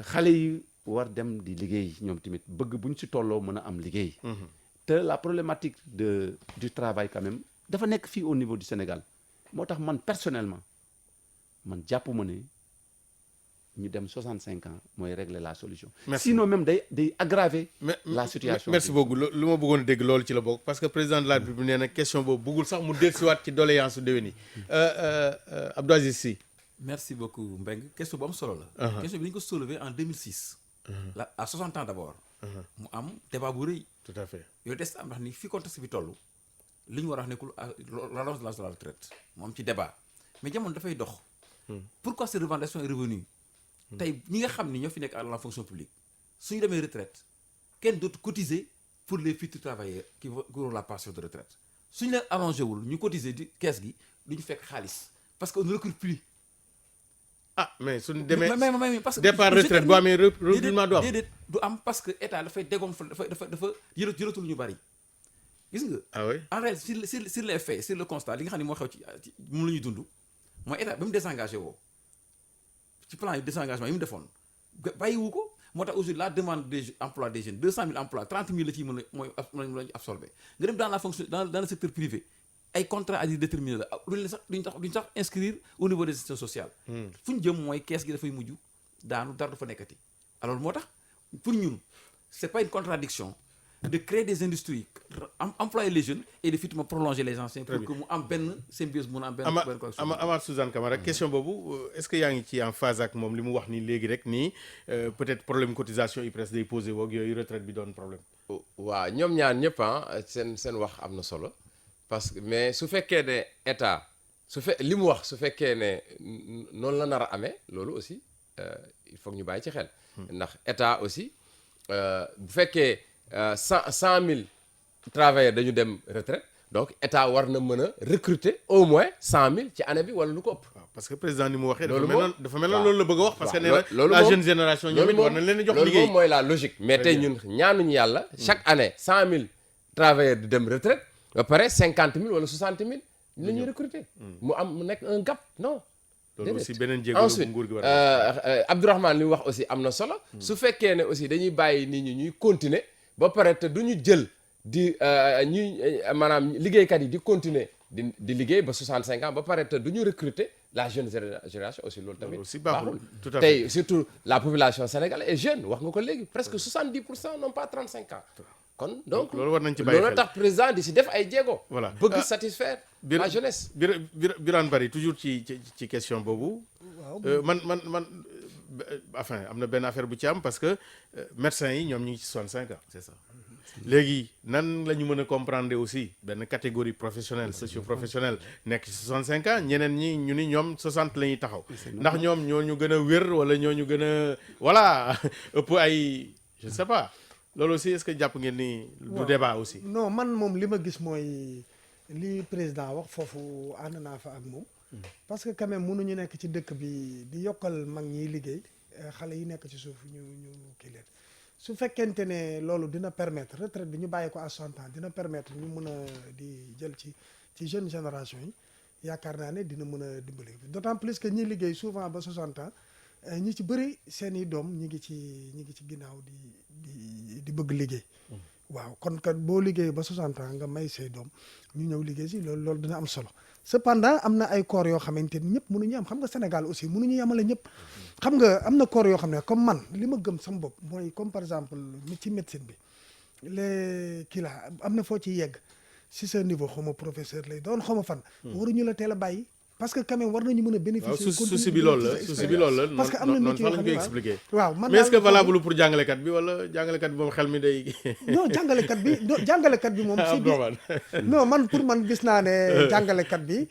Speaker 8: xale yi war dem di liggéey ñoom tamit bëgg buñ si tolloo mën a am liggéey. te la problématique du travail quand même dafa nekk fii au niveau du Sénégal moo tax man personnellement man jàpp ma ne ñu dem 65 ans mooy régler la solution. sinon même day aggraver la situation.
Speaker 5: merci beaucoup lu ma bëggoon dégg loolu ci la bokk parce que président de la République nee na question boobu bëggul sax mu dellusiwaat ci doléance su déwén yi Abdou Aziz Sy.
Speaker 3: merci beaucoup Mbengue question bu am solo la. question bi dañu ko soulever en 2006. à 60 ans d'abord. mu am débat bu rëy.
Speaker 5: tout à fait
Speaker 3: yooyu des am ndax ni fi contexte bi toll li ñu war a wax nekkul l'allongement de l'âge de la retraite moom ci débat mais jamono dafay dox. pourquoi cette revendication est revenue tey ñi nga xam ni ñoo fi nekk à la fonction publique suñu demee retraite kenn dootu cotiser pour les futurs travailleurs qui auront la pension de retraite suñu leen arrangé wul ñu cotiser di kees gi du ñu fekk xaalis parce que on ne recrute plus.
Speaker 5: mais suñu demee
Speaker 3: mais parce que
Speaker 5: départ retraite bu amee recrutement du am
Speaker 3: déedéet du am parce que état dafay dégonfler dafa jëlatul ñu bari gis nga.
Speaker 5: ah oui
Speaker 3: en réalité sur les faits sur le constat li nga xam ne moo xew ci moom la ñuy dund mooy état ba mu désengagé woo ci plan yi désengagement yi mu defoon bàyyiwu ko moo tax aujourd'hui la demande des emplois des jeunes 200 000 emplois 30 000 la ciy mën a mooy la ñu absorbé nga dem dans la fonction dans le secteur privé ay contrat à durée déterminée la duñ sax inscrire au niveau des institutions sociales. fu ñu jëm mooy kees gi dafay mujj daanu dara du fa nekkati alors moo tax pour ñun c'est pas une contradiction de créer des industries employer les jeunes et de finalement prolonger les anciens pour que mu am benn symbiose mun a am benn
Speaker 5: Amath Suzanne Camara question boobu est-ce que yaa ngi ci en phase ak moom li mu wax ni léegi rek nii peut-être problème cotisation IPRES day posé woog yooyu retraite bi doon problème.
Speaker 6: waaw ñoom ñaar ñëpp seen wax am na solo parce que mais su fekkee ne état li mu wax su fekkee ne noonu la nar a amee loolu aussi il faut que ñu bàyyi ci xel. ndax état aussi bu fekkee 100 000 travailleurs dañu dem retraite donc état war na mën a recruter au moins 100 000 ci année bi wala lu ko ëpp.
Speaker 5: waaw parce que président ni mu waxee.
Speaker 6: loolu
Speaker 5: dafa mel ne loolu la bëgg a wax. parce que nee na
Speaker 6: loolu
Speaker 5: la jeune génération ñoom it war na leen a jox liggéey.
Speaker 6: loolu moom mooy la logique. mais tey ñun ñaanuñu yàlla. chaque année 100 000 travailleurs di dem retraite ba pare 50 000 wala 60 000 la ñuy recruter. mu nekk un gap non.
Speaker 5: loolu aussi beneen jéego bu nguur gi war
Speaker 6: Abdourahmane li mu wax aussi am na solo. su fekkee ne aussi dañuy bàyyi nit ñi ñuy continuer ba pare te du ñu jël di maanaam liggéeykat yi di continuer di liggéey ba 65 ans ba pare te du ñu recruter la jeune génération aussi loolu tamit.
Speaker 5: aussi baaxul tout à fait
Speaker 6: tey surtout la population sénégalaise est jeune wax nga ko léegi presque 70% n'ont pas 35 ans. kon donc
Speaker 5: loolu war nañ ci bàyyi xel
Speaker 6: loolu tax président di si def ay jéego.
Speaker 5: voilà
Speaker 6: bëgg satisfaire la jeunesse.
Speaker 5: Birane Barry toujours ci question boobu. man enfin am na benn affaire bu ci am parce que médecins yi ñoom ñu ngi ci 65 ans.
Speaker 2: c'est ça.
Speaker 5: léegi nan la ñu mën a comprendre aussi benn catégorie professionnelle socio-professionnelle nekk ci 65 ans ñeneen ñi ñu ni ñoom 60 la ñuy taxaw. ndax ñoom ñoo ñu gën a wér wala ñoo ñu gën a voilà ëpp ay je ne sais pas. loolu aussi est-ce que jàpp ngeen ni du débat aussi.
Speaker 7: non man moom li ma gis mooy li président wax foofu ànd naa fa ak moom. parce que quand même mënuñu nekk ci dëkk bi di yokkal mag ñiy liggéey xale yi nekk ci suuf ñu kii leen su fekkente ne loolu dina permettre retraite bi ñu bàyyi ko à 60 ans dina permettre ñu mën a di jël ci jeune génération yi yaakaar naa ne dina mën a dimbali d'autant plus que ñi liggéey souvent ba 60 ans ñi ci bëri seen i doom ñi ngi ci ginnaaw di bëgg liggéey. waaw kon kat boo liggéey ba 60 ans nga may say doom ñu ñëw liggéey si loolu dina am solo cependant am na ay corps yoo xamante ni ñëpp mënuñu am xam nga Sénégal aussi mënuñu yemale ñëpp. xam nga am na corps yoo xam ne comme man li ma gëm sama bopp mooy comme par exemple ci médecine bi kii la am na foo ci yegg si sa niveau xaw ma professeur lay doon xaw ma fan. waruñu la teel a bàyyi. parce que quand même war nañu mën a bénéficier.
Speaker 5: waaw souci bi loolu la
Speaker 7: parce que am na métier yoo xam ne
Speaker 5: expliqué.
Speaker 7: waaw man
Speaker 5: mais est-ce que valable pour jàngalekat bi wala jàngalekat bi moom xel mi day.
Speaker 7: non jàngalekat bi moom. non man pour man gis naa ne jàngalekat bi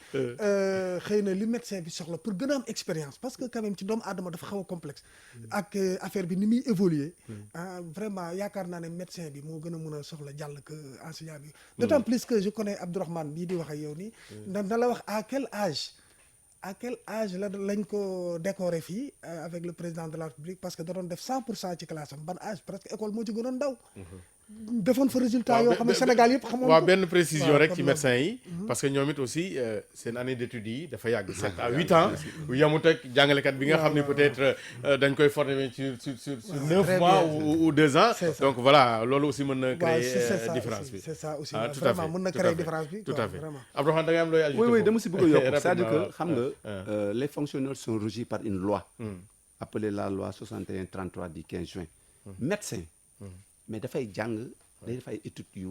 Speaker 7: xëy na li médecin bi soxla pour gën a am expérience parce que quand même ci doomu aadama dafa xaw a complexe. ak affaire bi ni muy évoluer vraiment yaakaar naa ne médecin bi moo gën a mën a soxla jàll que enseignant bi. d'autant plus que je connais Abdourahmane bii di wax ak yow nii. na la wax à quel âge lañ ko décoré fii avec le président de la République parce que da doon def 100% ci classe am ban âge presque école moo ci gënoon ndaw. defoon fa résultat yoo xam ne Sénégal yëpp xamoon ko.
Speaker 5: waaw benn précision rek ci médecins yi. parce que ñoom it aussi seen année d'études yi dafa yàgg 7 à 8 ans. yamut ak jàngalekat bi nga xam ne peut-être dañ koy former sur 9 mois ou 2 ans. donc voilà loolu aussi mën na créer différence bi.
Speaker 7: c'est ça aussi
Speaker 5: tout à fait
Speaker 7: vraiment mën na créer différence bi.
Speaker 5: tout à fait
Speaker 7: vraiment.
Speaker 5: Abdourahmane da ngay am looy ajouter.
Speaker 8: oui dama si bëgg a yokk c'est-à-dire que xam nga les fonctionnaires sont régis par une loi. appelée la loi 6133 du 15 juin. médecin. mais dafay jàng day def ay études yu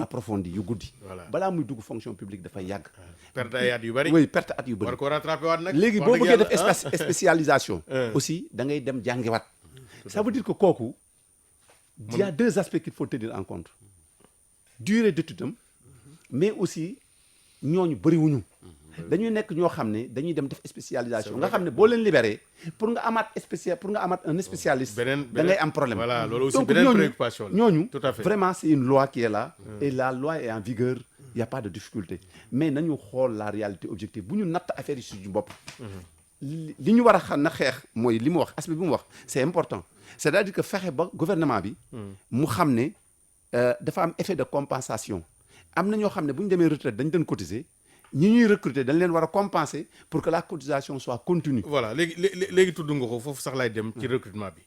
Speaker 8: approfondi yu guddi. balaa muy dugg fonction publique dafay yàgg.
Speaker 5: perte ay at yu bëri.
Speaker 8: oui perte at yu bëri.
Speaker 5: war ko rattrapé waat nag.
Speaker 8: léegi boo bëggee def spécialisation. aussi da ngay dem jàngiwaat. ça veut dire que kooku. il y a 2 aspects qu'il faut tenir en compte. durée d'étude am mais aussi ñooñu bëriwuñu. dañuy nekk ñoo xam ne dañuy dem def spécialisation nga xam ne boo leen libéré pour nga amaat un spécialiste da ngay am problème.
Speaker 5: voilà loolu aussi
Speaker 8: donc
Speaker 5: beneen préoccupation la.
Speaker 8: ñooñu
Speaker 5: tout à fait
Speaker 8: vraiment c'est une loi qui est là. et la loi est en vigueur. il y a pas de difficulté mais nañu xool la réalité objective bu ñu natt affaire yi suñu bopp. li ñu war a xam na xeex mooy li mu wax aspect bi mu wax c'est important c'est-à-dire que fexe ba gouvernement bi. mu xam ne dafa am effet de compensation am na ñoo xam ne bu ñu demee retraite dañ doon cotiser. ñi ñuy recruter dañ leen war a compenser pour que la cotisation soit continue.
Speaker 5: voilà léegi tudd nga ko foofu sax laay dem ci recrutement bi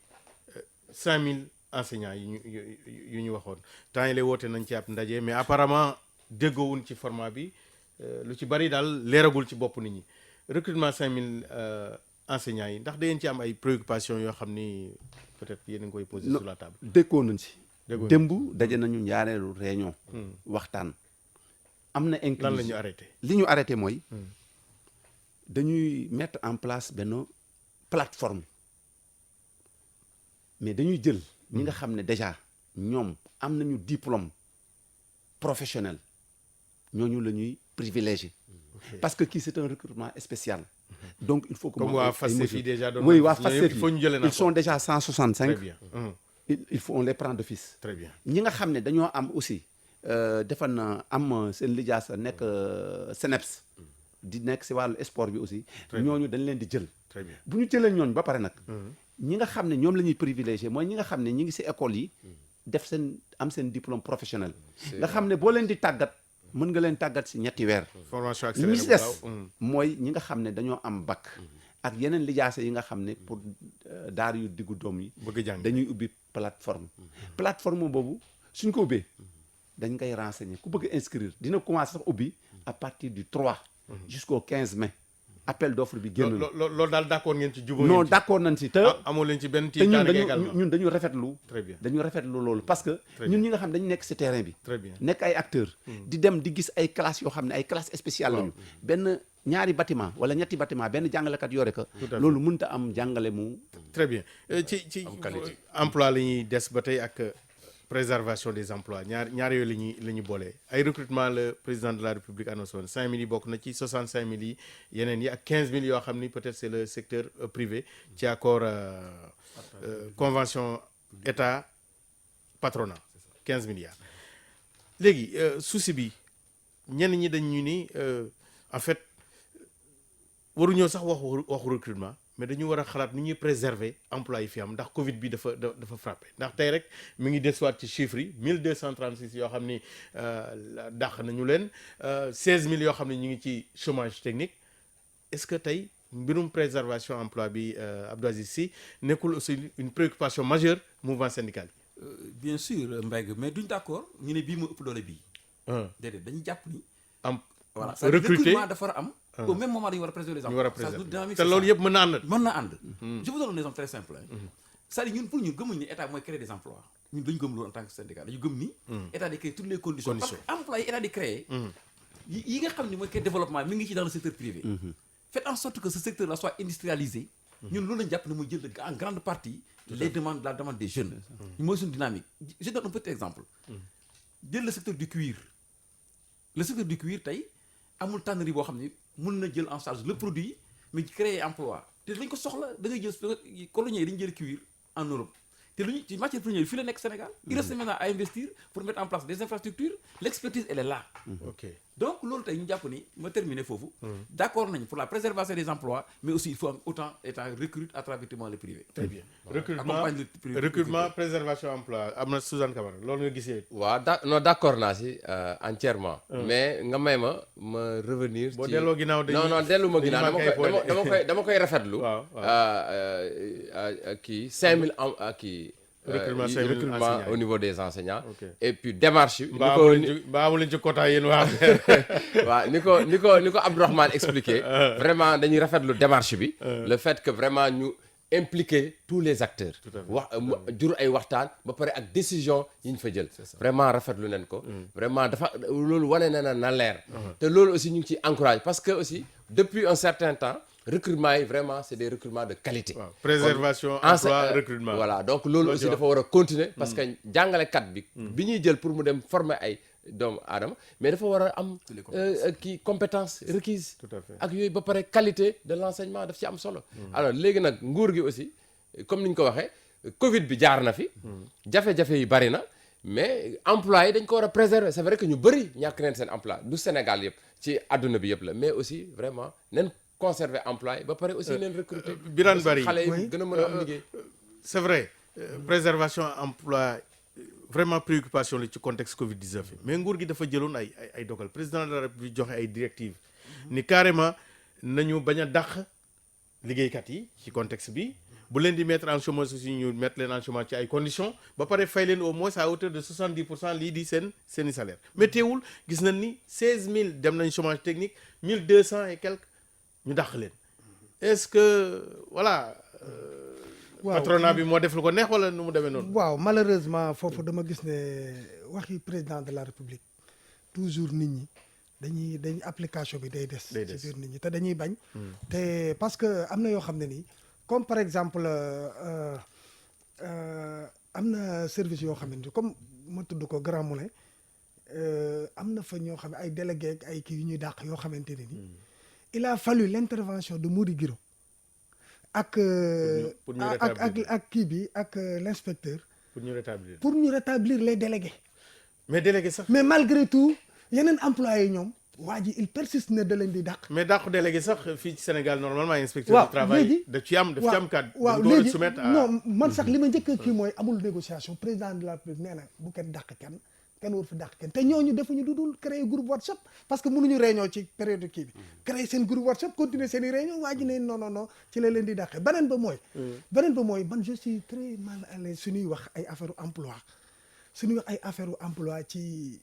Speaker 5: 5000 enseignants yu ñu waxoon temps yi lay woote nañ ci ab ndaje mais apparemment déggoowuñ ci format bi lu ci bari daal leeragul ci bopp nit ñi recrutement 5000 enseignants yi ndax da ngeen ci am ay préoccupations yoo xam ni peut-être yéen a ngi koy poser sur la table.
Speaker 8: déggoo nañ si démb daje nañu ñaareelu réunion. waxtaan. am na inclusion
Speaker 5: lan la ñu arrêté.
Speaker 8: li ñu arrêté mooy. dañuy mettre en place benn plateforme mais dañuy jël ñi nga xam ne déjà ñoom am nañu diplôme professionnel ñooñu la ñuy privilégié. parce que kii c'est un recrutement spécial. donc il faut que
Speaker 5: comme waa FASTEF yi déjà doon
Speaker 8: oui waa FASTEF
Speaker 5: il faut ñu jëlee
Speaker 8: ils sont déjà 165.
Speaker 5: très bien.
Speaker 8: il faut on les prend d'office.
Speaker 5: très bien.
Speaker 8: ñi nga xam ne dañoo am aussi defal na am seen lijaasa nekk CNEPS di nekk si wàllu sport bi aussi ñooñu dañ leen di jël.
Speaker 5: très bien.
Speaker 8: bu ñu jëlee ñooñu ba pare nag ñi nga xam ne ñoom la ñuy privilégié mooy ñi nga xam ne ñi ngi si école yi def seen am seen diplôme professionnel nga xam ne boo leen di tàggat mën nga leen tàggat si ñetti weer.
Speaker 5: formation
Speaker 8: ñi si des
Speaker 5: accélérée
Speaker 8: mooy ñi nga xam ne dañoo am bac ak yeneen lijaasa yi nga xam ne pour daar yu diggu doom yi
Speaker 5: bëgg jàng
Speaker 8: dañuy ubbi plateforme boobu suñ ko ubbee dañ koy renseigner ku bëgg inscrire dina commencer sax ubbi à partir du 3 jusqu'au 15 mai appel d'offre bi génn na.
Speaker 5: loolu daal d'accord ngeen ci jubóo.
Speaker 8: non d'accord nañ si te
Speaker 5: amoo leen ci benn
Speaker 8: te ñun
Speaker 5: tiitaange également.
Speaker 8: ñun dañu rafetlu.
Speaker 5: très bien.
Speaker 8: dañu rafetlu loolu parce que ñun ñi nga xam dañu nekk si terrain bi.
Speaker 5: très bien.
Speaker 8: nekk ay acteurs. di dem di gis ay classes yoo xam ne ay classes spéciales lañu. benn ñaari bâtiment wala ñetti bâtiment benn jàngalekat yore ko. loolu mënut a am jàngale mu.
Speaker 5: très bien ci emploi la ñuy des ba tey ak préservation des emplois ñaar yooyu la ñuy boolee ay recrutement le président de la république annoncé woon 5000 yi bokk na ci 65000 yi yeneen yi ak 15000 yoo xam ni peut-être c'est le secteur privé ci accord convention état patronat 15 milliards léegi souci bi ñenn ñi dañ ñu ni en fait waruñoo sax waxu recrutement mais dañu war a xalaat ni ñuy préserver emploi yi fi am ndax Covid bi dafa frappé ndax tey rek mi ngi desuwaat ci chiffres yi 1236 yoo xam ni dàq nañu leen 16000 yoo xam ne ñu ngi ci chômage technique est-ce que tey mbirum préservation emploi bi Abdou Aziz Sy nekkul aussi une préoccupation majeure mouvement syndical yi.
Speaker 3: bien sûr Mbengue mais duñ d'accord ñu ne bii moo ëpp doole bii. déedéet dañuy jàpp ni. voilà recrutement dafa war a am. au même moment dañu war a préserver les emplois.
Speaker 5: te loolu yëpp mën na ànd.
Speaker 3: mën na ànd. je vous donne un exemple très simple. c'est-à-dire ñun pour ñun gëmuñ ni état mooy créer des emplois ñun dañu gëm loolu en tant que syndicat dañu gëm ni. état di créer toutes les conditions. parce que emploi yi état di créer. yi nga xam ne mooy créer développement mi ngi ci dans le secteur privé. faites en sorte que ce secteur là soit industrialisé. ñun loolu lañu jàpp ne mooy jël en grande partie la demande des jeunes. mooy suñu dynamique je donne un petit exemple. jël le secteur du cuir. le secteur du cuir tey amul tannerie boo xam ne mën na jël en charge le produit mais créer emploi te dañ ko soxla da ngay jël colonier yi dañu jël cuir en Europe te lu ñu ci matière première fii la nekk Sénégal. il reste maintenant à investir pour mettre en place des infrastructures l'expertise elle est là.
Speaker 5: ok
Speaker 3: donc loolu tey ñu jàpp ni ma terminer foofu. d'accord nañ pour la préservation des emplois mais aussi il faut am autant état recrute à travers le privé.
Speaker 5: très bien
Speaker 3: recrutement
Speaker 5: préservation emploi am na Suzanne Camara loolu nga gisee.
Speaker 6: waaw non d'accord naa si entièrement. mais nga may ma revenir.
Speaker 5: boo delloo ginnaaw
Speaker 6: non dellu ma ginnaaw dama koy rafetlu.
Speaker 5: waaw
Speaker 6: kii 5000 kii. recrutement au niveau des enseignants. et puis démarche yi.
Speaker 5: mbaa amu leen ci quota yéen waa.
Speaker 6: waaw ni ko Abdourahmane expliqué. vraiment dañuy rafetlu démarche bi. le fait que vraiment ñu impliquer tous les acteurs. jur ay waxtaan ba pare ak décision yi ñu fa jël. vraiment rafetlu nañ ko. vraiment dafa loolu wane na leer. te loolu aussi ñu ngi ciy encouragé parce que aussi depuis un certain temps. recrutement yi vraiment c'est des recrutements de qualité.
Speaker 5: préservation emploi recrutement.
Speaker 6: voilà donc loolu aussi dafa war a continuer parce que jàngalekat bi ñuy jël pour mu dem former ay doomu aadama mais dafa war a am kii compétences requises.
Speaker 5: tout à fait
Speaker 6: ak yooyu ba pare qualité de l'enseignement daf ci am solo. alors léegi nag nguur gi aussi comme ni ñu ko waxee Covid bi jaar na fi. jafe-jafe yi bari na mais emploi yi dañ ko war a préserver c'est vrai que ñu bëri ñàkk neen seen emploi du Sénégal yëpp ci àdduna bi yëpp la mais aussi vraiment nen conserver emploi ba pare aussi leen recruter.
Speaker 5: Birane Barry
Speaker 6: xale yi gën a mën a am liggéey.
Speaker 5: c'est vrai préservation emploi vraiment préoccupation la ci contexte Covid 19 bi mais nguur gi dafa jëloon ay dogal président de la République joxe ay directives ni carrément nañu bañ a dàq liggéeykat yi ci contexte bi bu leen di mettre en chômage aussi ñu mettre leen en chômage ci ay conditions ba pare fay leen au moins à hauteur de 70% lii di seeni salaire mais teewul gis nañ ni 16000 dem nañ chômage technique 1200 et quelques. ñu dàq leen est-ce que voilà
Speaker 7: waaw
Speaker 5: patronat bi moo def lu ko neex wala nu mu demee noonu.
Speaker 7: waaw malheureusement foofu dama gis ne waxi président de la république toujours nit ñi dañuy application bi day des. ci biir nit ñi te dañuy bañ. te parce que am na yoo xam ne nii comme par exemple am na service yoo xam ne comme ma tudd ko Grand Moulin am na fa ñoo xam ne ay délégué ak ay kii yu ñuy dàq yoo xamante ne nii il a fallu l'intervention de Mody Guiro ak ak kii bi ak l'inspecteur
Speaker 5: pour ñu
Speaker 7: rétablir les délégués.
Speaker 5: mais délégué sax.
Speaker 7: mais malgré tout yeneen employés ñoom waa ji il persiste ne da leen di dàq.
Speaker 5: mais dàqu délégué sax fii ci Sénégal normalement inspecteur du travail daf ci am cadre.
Speaker 7: waaw léegi non man sax li ma njëkk kii mooy amul négociation président de la République nee na bu kenn dàq kenn war fi dàq kenn te ñooñu defuñu dudul créer groupe WhatsApp parce que mënuñu réunion ci période kii bi créer seen groupe WhatsApp continuer seen i réunion waa ji ne non ci la leen di dàqee beneen ba mooy man je suis très mal à l'aise suñuy wax ay affaire emploi ci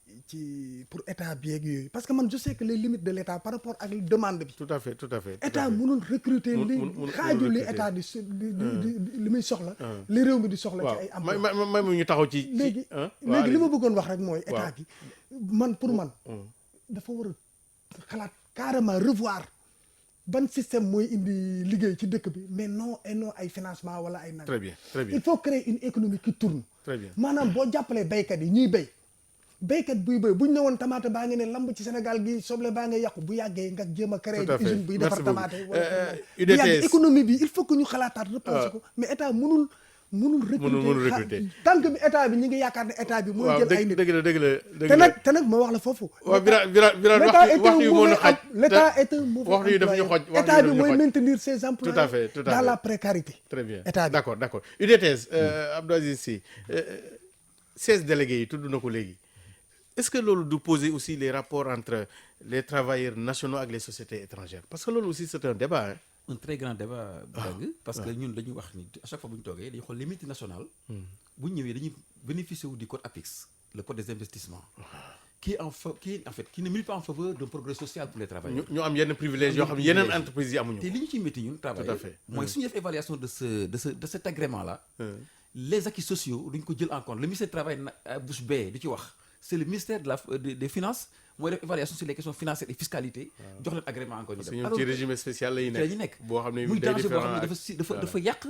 Speaker 7: pour état bi ak yooyu parce que man je sais que les limites de l'état par rapport ak demande bi.
Speaker 5: tout à fait
Speaker 7: état mënul recruter li xaaju li état di li muy soxla. li réew mi di soxla ci ay emploi
Speaker 5: may mu ñu taxaw ci.
Speaker 7: léegi li ma bëggoon wax rek mooy état bi pour man dafa war a xalaat carrément revoir ban système mooy indi liggéey ci dëkk bi mais non ay financement wala ay nag.
Speaker 5: très bien
Speaker 7: il faut créer une économie qui tourne.
Speaker 5: très bien
Speaker 7: maanaam boo jàppalee béykat yi ñuy béykat buy béy bu ñu ne woon tamaate baa ngi ne lamb ci Sénégal gi soble baa nga yàqu bu yàggee nga jéem a créer usine buy defar tamaate wala
Speaker 5: UDTS
Speaker 7: économie bi il faut que ñu xalaataat repenser ko mais état mënul recruter tant que état bi ñu ngi yaakaar ne état bi mooy jël ay nit
Speaker 5: dëgg la
Speaker 7: te nag ma wax la foofu
Speaker 5: waaw Birane waxtu yu moo ñu xaj
Speaker 7: l'état est un mauvais
Speaker 5: waxtu yu daf ñu xoj
Speaker 7: état bi mooy maintenir ses employés
Speaker 5: tout à fait
Speaker 7: dans la précarité
Speaker 5: très bien
Speaker 7: état bi
Speaker 5: d'accord UDTS Abdou Aziz Sy 16 délégués yi tudd na ko léegi est-ce que loolu du poser aussi les rapports entre les travailleurs nationaux ak les sociétés étrangères parce que loolu aussi c'est un débat
Speaker 3: un très grand débat parce que ñun dañuy wax ni à chaque fois bu ñu toogee dañuy xool les multinationales bu ñu ñëwee dañuy bénéficier wu du code APIX le code des investissements qui ne milite pas en faveur d'un progrès social pour les travailleurs.
Speaker 5: ñu am yenn privilèges yoo xam ne yeneen entreprises yi amuñu
Speaker 3: te li ñu ciy métti ñun travailleurs mooy suñu def évaluation de cet agrément là les acquis sociaux duñ ko jël en compte le ministère du travail bouche bée di ci wax c'est le ministère des finances mooy def évaluation sur les questions financières et fiscalité jox leen agrément encore ñu dem
Speaker 5: alors ci régime spécial lay nekk boo xam ne
Speaker 3: muy danger boo xam ne dafa yàq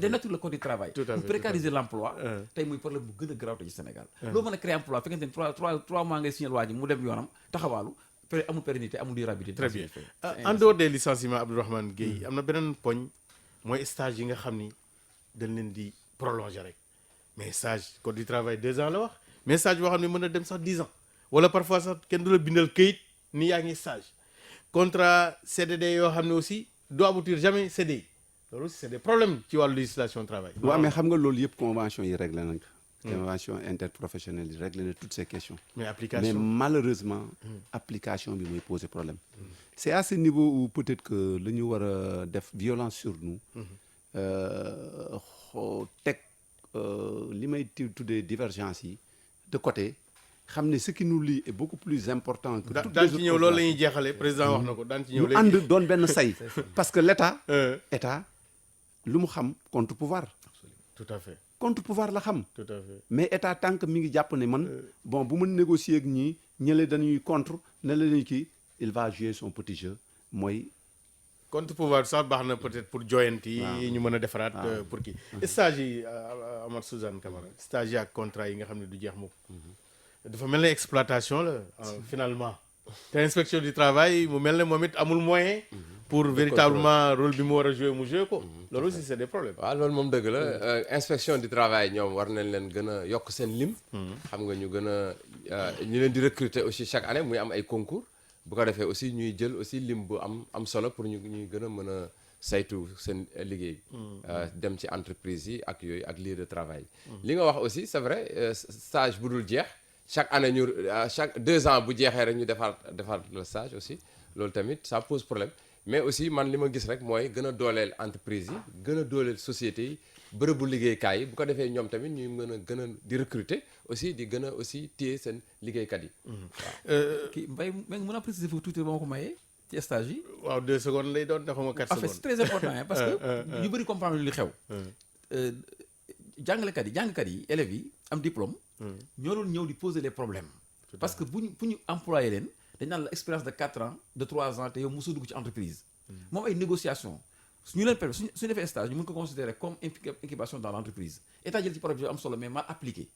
Speaker 3: dénature le code du travail mu précariser l'emploi tey muy problème bu gën a grave ci Sénégal loo mën a créer emploi fekkente ne 3 mois ngay signal waa ji mu dem yoonam taxawaalu amul pérennité amul durabilité.
Speaker 5: très bien en dehors des licenciements Abdourahmane Gueye am na beneen poñ mooy stage yi nga xam ni dañ leen di prolonger rek mais stage code du travail 2 ans la wax mais stage boo xam ne mën na dem sax 10 ans wala parfois sax kenn du la bindal këyit ni yaa ngi stage contrat CDD yoo xam ne aussi doit aboutir jamais CDI loolu c'est des problèmes ci wàllu législation travail.
Speaker 8: waaw mais xam nga loolu yëpp convention yi réglé nañ ko. convention interprofessionnelle yi réglé na toutes ces questions.
Speaker 5: mais application
Speaker 8: mais malheureusement. application bi mooy poser problème. c'est à ce niveau où peut-être que la ñu war a def violence sur nous. teg li may tuddee divergence yi de côté. xam ne ce qui nous lie est beaucoup plus important que toutes
Speaker 5: daan ci ñëw loolu la ñuy jeexale président wax na ko daan ci ñëw
Speaker 8: ñu ànd doon benn say parce que l'état lu mu xam contre pouvoir
Speaker 5: tout à fait
Speaker 8: contre pouvoir la xam
Speaker 5: tout à fait
Speaker 8: mais état tant que mi ngi jàpp ne man bon bu ma négocier ak ñii ñële dañuy contre ne la ñuy kii il va jouer son petit jeu mooy
Speaker 5: contre pouvoir sax baax na peut-être pour joyanti yi ñu mën a defaraat pour kii stage yi Amath Suzanne Camara stage yi ak contrat yi nga xam ne du jeex mukk dafa mel ne exploitation la finalement te inspection du travail mu mel ne moom it amul moyen pour véritablement rôle bi mu war a jouer mu jouer ko loolu aussi c'est des problèmes
Speaker 6: waaw loolu moom dëgg la inspection du travail ñoom war nañ leen gën a yokk seen lim xam nga ñu gën a ñu leen di recruter aussi chaque année muy am ay concours bu ko defee aussi ñuy jël aussi lim bu am solo pour ñuy gën a mën a saytu seen liggéey dem ci entreprise yi ak yooyu ak lieu de travail li nga wax aussi c'est vrai stage bu dul jeex chaque année ñu chaque 2 ans bu jeexee rek ñu defar le stage aussi loolu tamit ça pose problème mais aussi man li ma gis rek mooy gën a dooleel entreprise yi gën a dooleel sociétés yi bërëbu liggéeykaay yi bu ko defee ñoom tamit ñuy gën a di recruter aussi di gën a aussi téye seen liggéeykat yi.
Speaker 3: waaw kii Mbaye mën a préciser foofu tuuti ba ma ko mayee ci stage yi.
Speaker 5: waaw 2 secondes lay doon defuma 4 secondes.
Speaker 3: en fait c'est très important parce que ñu bëri comprendre li xew. jàngkat yi élèves yi am diplôme. ñoo doon ñëw di poser les problèmes. parce que bu ñu employé leen dañ naan la expérience de 4 ans de 3 ans te yow mosoo dugg ci entreprise. moom ay négociation su ñu leen permettre suñu defee stage ñu mën ko considérer comme incubation dans l' entreprise état jël ci projet bi am solo mais mal appliqué.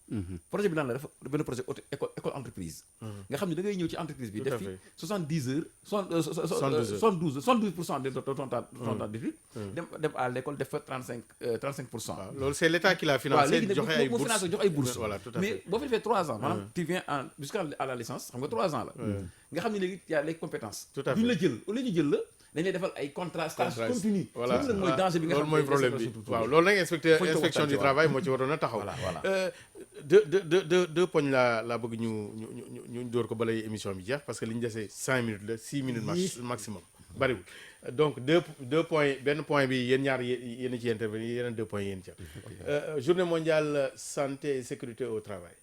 Speaker 3: projet bi lan la dafa benn projet école entreprise. nga xam ne da ngay ñëw ci entreprise bi. def fi 70 heures. 72% de ton temps d'étude. dem à l' école def fa 35%.
Speaker 5: waaw loolu c' est l' état qui l'a financé joxe ay bourses
Speaker 3: financé jox ay bourses.
Speaker 5: voilà tout à fait
Speaker 3: mais boo fa defee 3 ans. maanaam tu viens jusqu'à la licence xam nga 3 ans la. nga xam ne léegi y a les compétences.
Speaker 5: tout à fait
Speaker 3: duñ la jël au lieu ñu jël la. dañ lay defal ay contrat stage continu.
Speaker 5: voilà
Speaker 3: loolu mooy danger bi nga xam
Speaker 5: loolu mooy problème bi waaw loolu nag inspection du travail moo ci waroon a taxaw.
Speaker 3: voilà
Speaker 5: deux poñ laa bëgg ñu dóor ko balay émission bi jeex parce que li ñu desee 5 minutes la 6 minutes maximum bariwul donc deux points benn point bi yéen ñaar yéen a ci intervenir yeneen 2 points yéen ca journée mondiale santé et sécurité au travail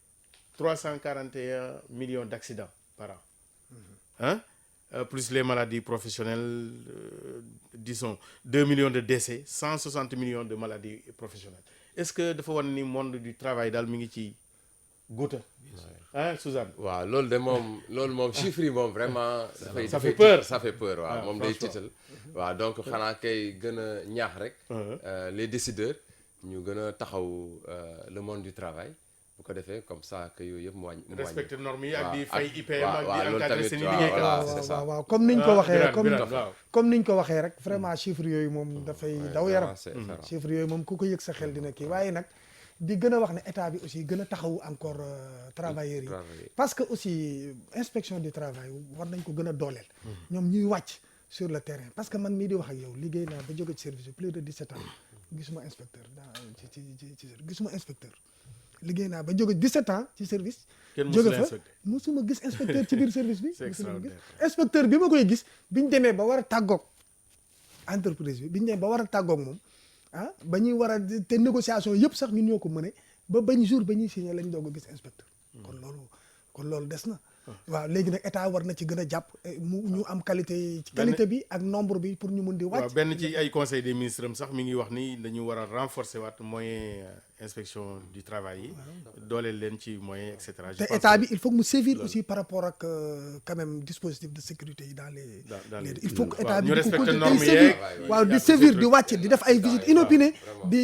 Speaker 5: 341 millions d' accidents par an hein plus les maladies professionnelles, disons 2 millions de décès, 160 millions de maladies professionnelles. Est-ce que dafa wan ni monde du travail daal mi ngi ci guuta ah Suzanne.
Speaker 6: waaw loolu moom chiffres yi moom vraiment.
Speaker 5: ça fait peur
Speaker 6: waaw moom day tiital. waaw donc xanaa kay gën a ñaax rek. les décideurs ñu gën a taxaw le monde du travail. bu ko defee comme ça que yooyu yëpp mu wàññi.
Speaker 5: respecter normes yi ak di fay IPM ak di encadrer seen i liggéeykat.
Speaker 7: waaw comme niñ ko waxee rek comme niñ ko waxee rek vraiment chiffres yooyu moom dafay daw yaram. chiffres yooyu moom ku ko yëg sa xel dina kii waaye nag di gën a wax ne état bi aussi gën a taxawu encore travailleurs yi. parce que aussi inspection du travail war nañ ko gën a dooleel. ñoom ñuy wàcc sur le terrain parce que man mii di wax ak yow liggéey naa ba jóge ci service plus de 17 ans gisuma inspecteur gisuma inspecteur. liggéey naa ba jóge 17 ans ci service. jóge fa musuma gis inspecteur ci biir service bi.
Speaker 5: c'est extraordinaire
Speaker 7: inspecteur bi ma koy gis bi ñu demee ba war a tàggoog entreprise bi ñu demee ba war a tàggoog moom ba ñuy war a te négociation yëpp sax ñun ñoo ko mëne ba bañ jour ba ñuy signé lañ doog a gis inspecteur. kon loolu des na. waaw léegi nag état war na ci gën a jàpp ñu am qualité bi ak nombre bi pour ñu mun di wàcc.
Speaker 5: waaw benn ci ay conseil des ministres am sax mi ngi wax ni dañu war a renforcer waat moyen inspection du travail yi. dooleel leen ci moyen et cetera.
Speaker 7: te état bi il faut que mu sévir aussi par rapport ak quand même dispositif de sécurité yi dans les il faut que état bi
Speaker 5: ñu respecté normes yeeg
Speaker 7: waaw di sévir di wàcc di def ay visites inopinées.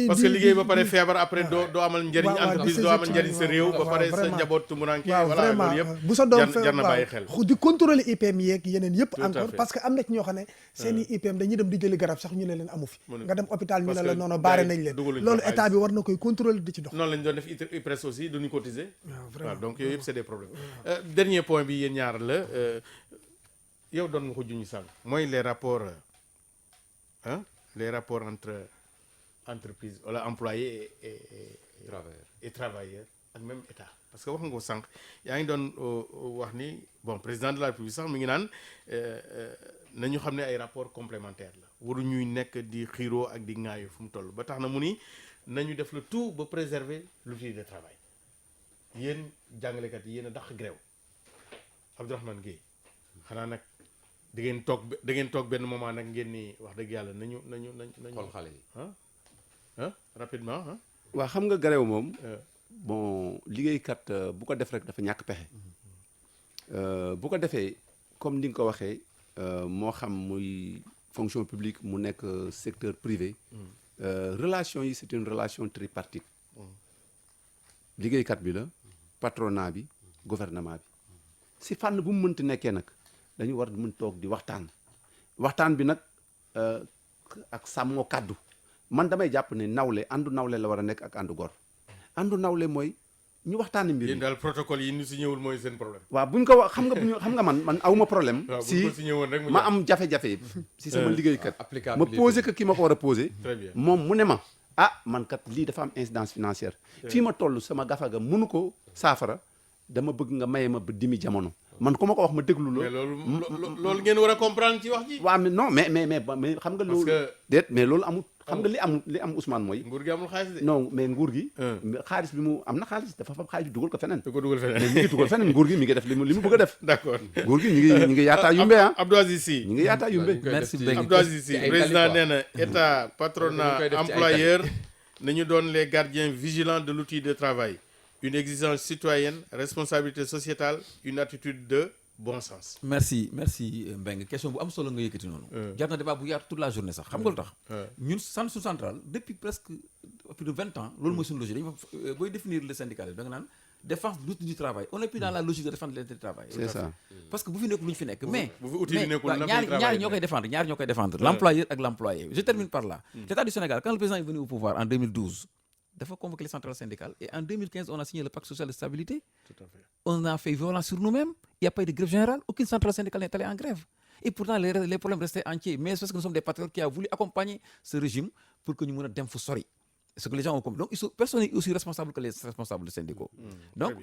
Speaker 5: parce que liggéey ba pare feebar après doo amal njëriñ entreprise doo amal njëriñ sa réew ba pare sa njaboot tumuranke voilà loolu yëpp
Speaker 7: bu sa doom
Speaker 5: jar na bàyyi xel
Speaker 7: di contrôler IPM yeeg yeneen yëpp encore parce que am na ci ñoo xam ne seen i IPM dañuy dem di jëli garab sax ñu ne leen amu fi nga dem hôpital ñu ne la noonu baare nañ leen loolu état bi war na koy contrôler di ci dox
Speaker 5: noonu lañ doon def IPRES aussi duñu cotiser waaw donc yooyu yëpp c'est des problèmes dernier point bi yéen ñaar la yow doon nga ko juñu sànq mooy les rapports entre entreprise wala employé et travailleur ak même état parce que wax nga ko sànq yaa ngi doon wax ni bon président de la République sax mi ngi naan nañu xam ne ay rapports complémentaires la waru ñuy nekk di xiiroo ak di ŋaayo fu mu toll ba tax na mu ni nañu def le tout ba préserver l'outil de travail yéen jàngalekat yi yéen a dàq grève Abdourahmane Gueye xanaa nag da ngeen toog benn moment nag ngeen ni wax dëgg yàlla nañu
Speaker 6: xool xale yi
Speaker 5: rapidement
Speaker 8: waa xam nga grève moom bon liggéeykat bu ko def rek dafa ñàkk pexe bu ko defee comme ni nga ko waxee moo xam muy fonction publique mu nekk secteur privé relation yi c'est une relation tripartite liggéeykat bi la patronat bi gouvernement bi si fànn bu mu mënti nekkee nag dañu war mën toog di waxtaan bi nag ak sàmmoo kàddu man damay jàpp ne àndu nawle la war a nekk ak àndu gor àndu nawle mooy ñu waxtaani mbir
Speaker 5: yéen daal protocole yi ñu si ñëwul mooy seen problème
Speaker 8: waaw buñ ko wax xam nga man awuma problème si ma am jafe-jafe si sama liggéeykat ma posé que ki ma ko war a posé moom mu ne ma man kat lii dafa am incidence financière fii ma toll sama gafaga mënu ko saafara dama bëgg nga maye ma ba dimi jamono man ku ma ko wax ma déglu la.
Speaker 5: mais loolu ngeen war a comprendre ci wax ji.
Speaker 8: waaw mais non mais xam nga loolu. déet mais loolu amul xam nga li am Ousmane mooy.
Speaker 5: nguur gi amul xaalis de.
Speaker 8: non mais nguur gi. xaalis bi mu am na xaalis dafa fab xaalis dugal ko feneen.
Speaker 5: da ko dugal feneen
Speaker 8: mais mi ngi dugal feneen nguur gi mi ngi def li mu bëgg a def.
Speaker 5: d'accord
Speaker 8: nguur gi ñu ngi yaataa yumbe
Speaker 5: Abdou Aziz Sy
Speaker 8: ñu ngi yaataa yumbe.
Speaker 3: merci beaucoup
Speaker 5: Abdou Aziz Sy président nee na état patronat employeur nañu doon les gardiens vigilants de l'outil de travail, une exigence citoyenne, responsabilité sociétale, une attitude de bon sens.
Speaker 3: merci Mbengue question bu am solo nga yëkkati noonu. jar na débat bu yaatu toute la journée sax xam nga lu tax. ñun centre central depuis presque plus de 20 ans loolu mooy suñu logique dañu booy définir le syndicalisme da nga naan défense de l'outil du travail on n'est plus dans la logique de défendre l'intérêt du travail.
Speaker 8: c'est ça
Speaker 3: parce que bu fi nekk lu ñu fi nekk. mais
Speaker 5: bu fi outil bi nekkul na
Speaker 3: ñaari ñoo koy défendre l'employeur ak l'employé. Je termine par là. L'État du Sénégal quand le président est venu au pouvoir en 2012 dafa convoquer les centrales syndicales et en 2015 on a signé le pacte social de stabilité.
Speaker 5: Tout à fait.
Speaker 3: On a fait violence sur nous-mêmes. Il n'y a pas eu de grève générale. Aucune centrale syndicale n'est allée en grève. Et pourtant, les problèmes restaient entiers. Mais c'est parce que nous sommes des patriotes qui ont voulu accompagner ce régime pour que nous puissions dem fu sori. Ce que les gens ont compris. Donc, personne n'est aussi responsable que les responsables syndicaux. Donc,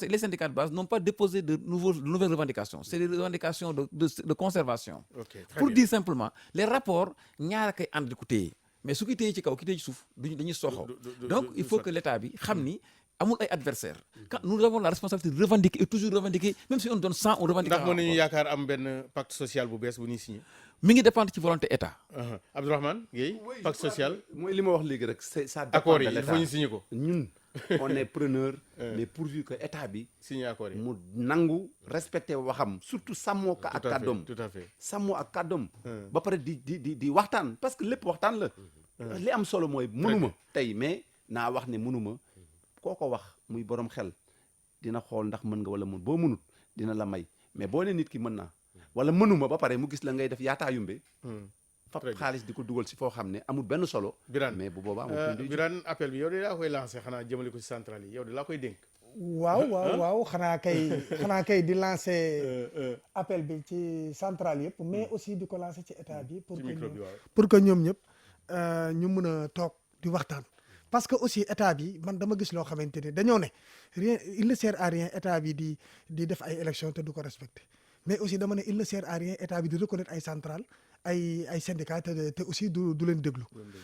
Speaker 3: les syndicats de base n'ont pas déposé de nouvelles revendications. C'est des revendications de conservation.
Speaker 5: Okay,
Speaker 3: pour
Speaker 5: bien.
Speaker 3: dire simplement, les rapports, ñaar kay ànd di ko téye. Mais su ki téye ci kaw ki téye ci suuf dañuy soxo. Donc, il faut que l'État bi xam ni amul ay adversaires. Quand nous avons la responsabilité de revendiquer et toujours revendiquer, même si on donne 100, on revendique.
Speaker 5: ndax mën nañu yaakaar am benn pacte social bu bees bu ñuy signé.
Speaker 3: mi ngi dépendre ci volonté état.
Speaker 5: Abdourahmane Gueye pacte social.
Speaker 8: mooy li ma wax léegi rek ça dépend
Speaker 5: accord
Speaker 8: de
Speaker 5: yi il
Speaker 8: l'État.
Speaker 5: faut ñu signé ko.
Speaker 8: ñun on est preneur mais pourvu que état bi
Speaker 5: signé accord yi.
Speaker 8: mu nangu respecté waxam surtout sàmmoo ko ak kàddoom
Speaker 5: tout à fait.
Speaker 8: sàmmoo ak kàddoom ba pare di waxtaan parce que lépp waxtaan la li am solo mooy mënuma tey mais naa wax ne mënuma koo ko wax muy borom xel dina xool ndax mën nga wala mën boo mënut dina la may mais boo ne nit ki mën naa wala mënuma ba pare mu gis la ngay def yaataa yumbe fab xaalis di ko dugal si foo xam ne amul benn solo
Speaker 5: Birane
Speaker 8: mais bu boobaa amul
Speaker 5: Birane appel bi yow de laa koy lancé xanaa jëmale ko ci centrale yi yow de laa koy dénk.
Speaker 7: waaw xanaa kay di lancer appel bi ci centrale yëpp mais aussi di ko lancer ci état bi pour que ñoom ñëpp ñu mën a toog di waxtaan parce que aussi état bi man dama gis loo xamante ni dañoo ne rien il ne sert à rien état bi di def ay élections te du ko respecter mais aussi dama ne il ne sert à rien état bi di reconnaître ay centrales ay syndicats te aussi du leen déglu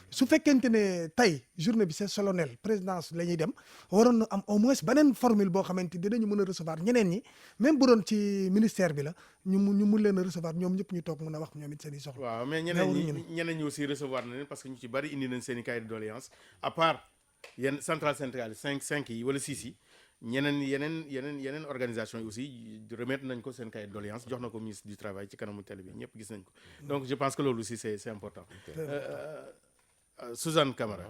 Speaker 7: su fekkente ne tey journée bi c'est solennel présidence la ñuy dem waroon na am au moins beneen formule boo xamante ni dinañu mën a recevoir ñeneen ñi même bu doon ci ministère bi la ñu mun leen a recevoir ñoom ñëpp ñu toog mën a wax ñoom it seen i soxla.
Speaker 5: waaw mais ñeneen ñi aussi recevoir na leen parce que ñu ci bari indi nañ seen i cahier de doléance à part yenn centrale syndicale 5 yi wala 6 yi. yeneen organisation yi aussi remettre nañ ko seen cahier de doléance jox na ko ministre du travail ci kanamu télé bi ñëpp gis nañ ko donc je pense que loolu aussi c'est important. Suzanne Camara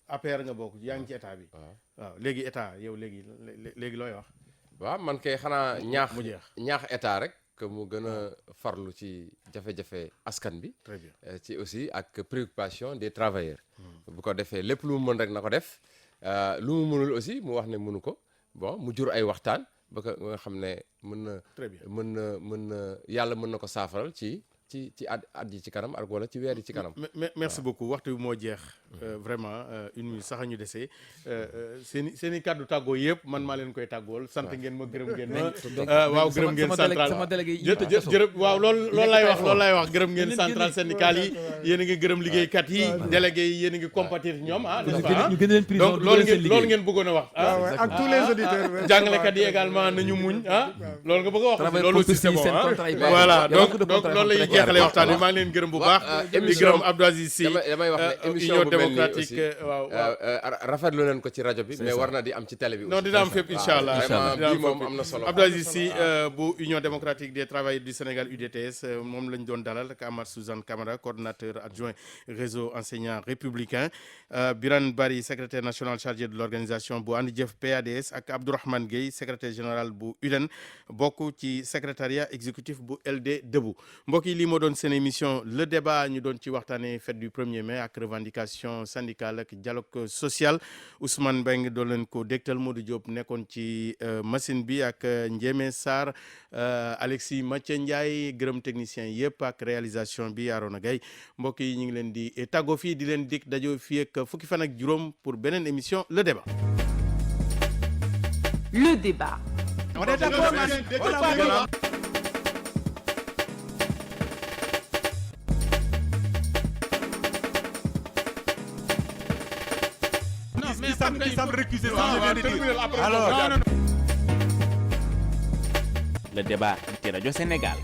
Speaker 5: APR nga bokk yaa ngi ci état bi. waaw léegi état yow léegi looy wax.
Speaker 6: waaw man kay xanaa
Speaker 5: mu jeex
Speaker 6: ñaax état rek que mu gën a farlu ci jafe-jafe askan bi.
Speaker 5: très bien
Speaker 6: ci aussi ak préoccupation des travailleurs. bu ko defee lépp lu mu mën rek na ko def lu mu mënul aussi mu wax ne mënu ko. bon mu jur ay waxtaan ba nga xam ne
Speaker 5: très bien
Speaker 6: mën na yàlla mën na ko saafaral ci at yi ci kanam ak wala ci weer yi ci kanam.
Speaker 5: merci beaucoup waxtu bi moo jeex. vraiment une minute sax ñu desee seen i kàddu tàggoo yëpp man maa leen koy tàggool sant ngeen ma gërëm ngeen ma. waaw gërëm ngeen central
Speaker 3: sama délégué yi
Speaker 5: jërëjëf waaw loolu lay wax gërëm ngeen centrale syndicale yi yéen a ngi gërëm liggéeykat yi délégué yi yéen a ngi compatir ñoom n'est-ce pas donc loolu ngeen bëggoon a wax
Speaker 7: ak tous les auditeurs
Speaker 5: jàngalekat yi également nañu muñ loolu nga bëgg a wax loolu aussi c'est bon voilà donc loolu lay jeexale waxtaan bi maa ngi leen gërëm bu baax di gërëm Abdou Aziz Sy
Speaker 6: damay wax ne émission bu mel nii aussi
Speaker 5: waaw
Speaker 6: rafetlu leen ko ci rajo bi mais war na di am ci télé bi
Speaker 5: non dina am fépp incha allah
Speaker 6: bii moom am na solo.
Speaker 5: Abdou Aziz Sy bu Union démocratique des travailleurs du Sénégal UDTS moom lañ doon dalal ak Amath Suzanne Camara coordonnateur adjoint réseau enseignant républicain Birane Barry secrétaire national chargé de l'organisation bu And Jëf PADS ak Abdourahmane Gueye secrétaire général bu UDEN bokk ci secrétariat exécutif bu LD Debout mbokk yi lii moo doon seen émission le débat ñu doon ci waxtaanee fête du 1er mai ak revendication syndicale ak dialogue social Ousmane Mbengue doon leen ko dégtal Modou Diop nekkoon ci machine bi ak Ndiémé Sarr Alexis Mathieu Ndiaye gërëm technicien yëpp ak réalisation bi Arona Gaye mbokk yi ñu ngi leen di tàggoo fii di leen dig dajo fii ak fukki fan ak juróom pour beneen émission le débat.
Speaker 1: Le débat.
Speaker 2: On est d'accord,
Speaker 4: Le débat ci rajo Sénégal.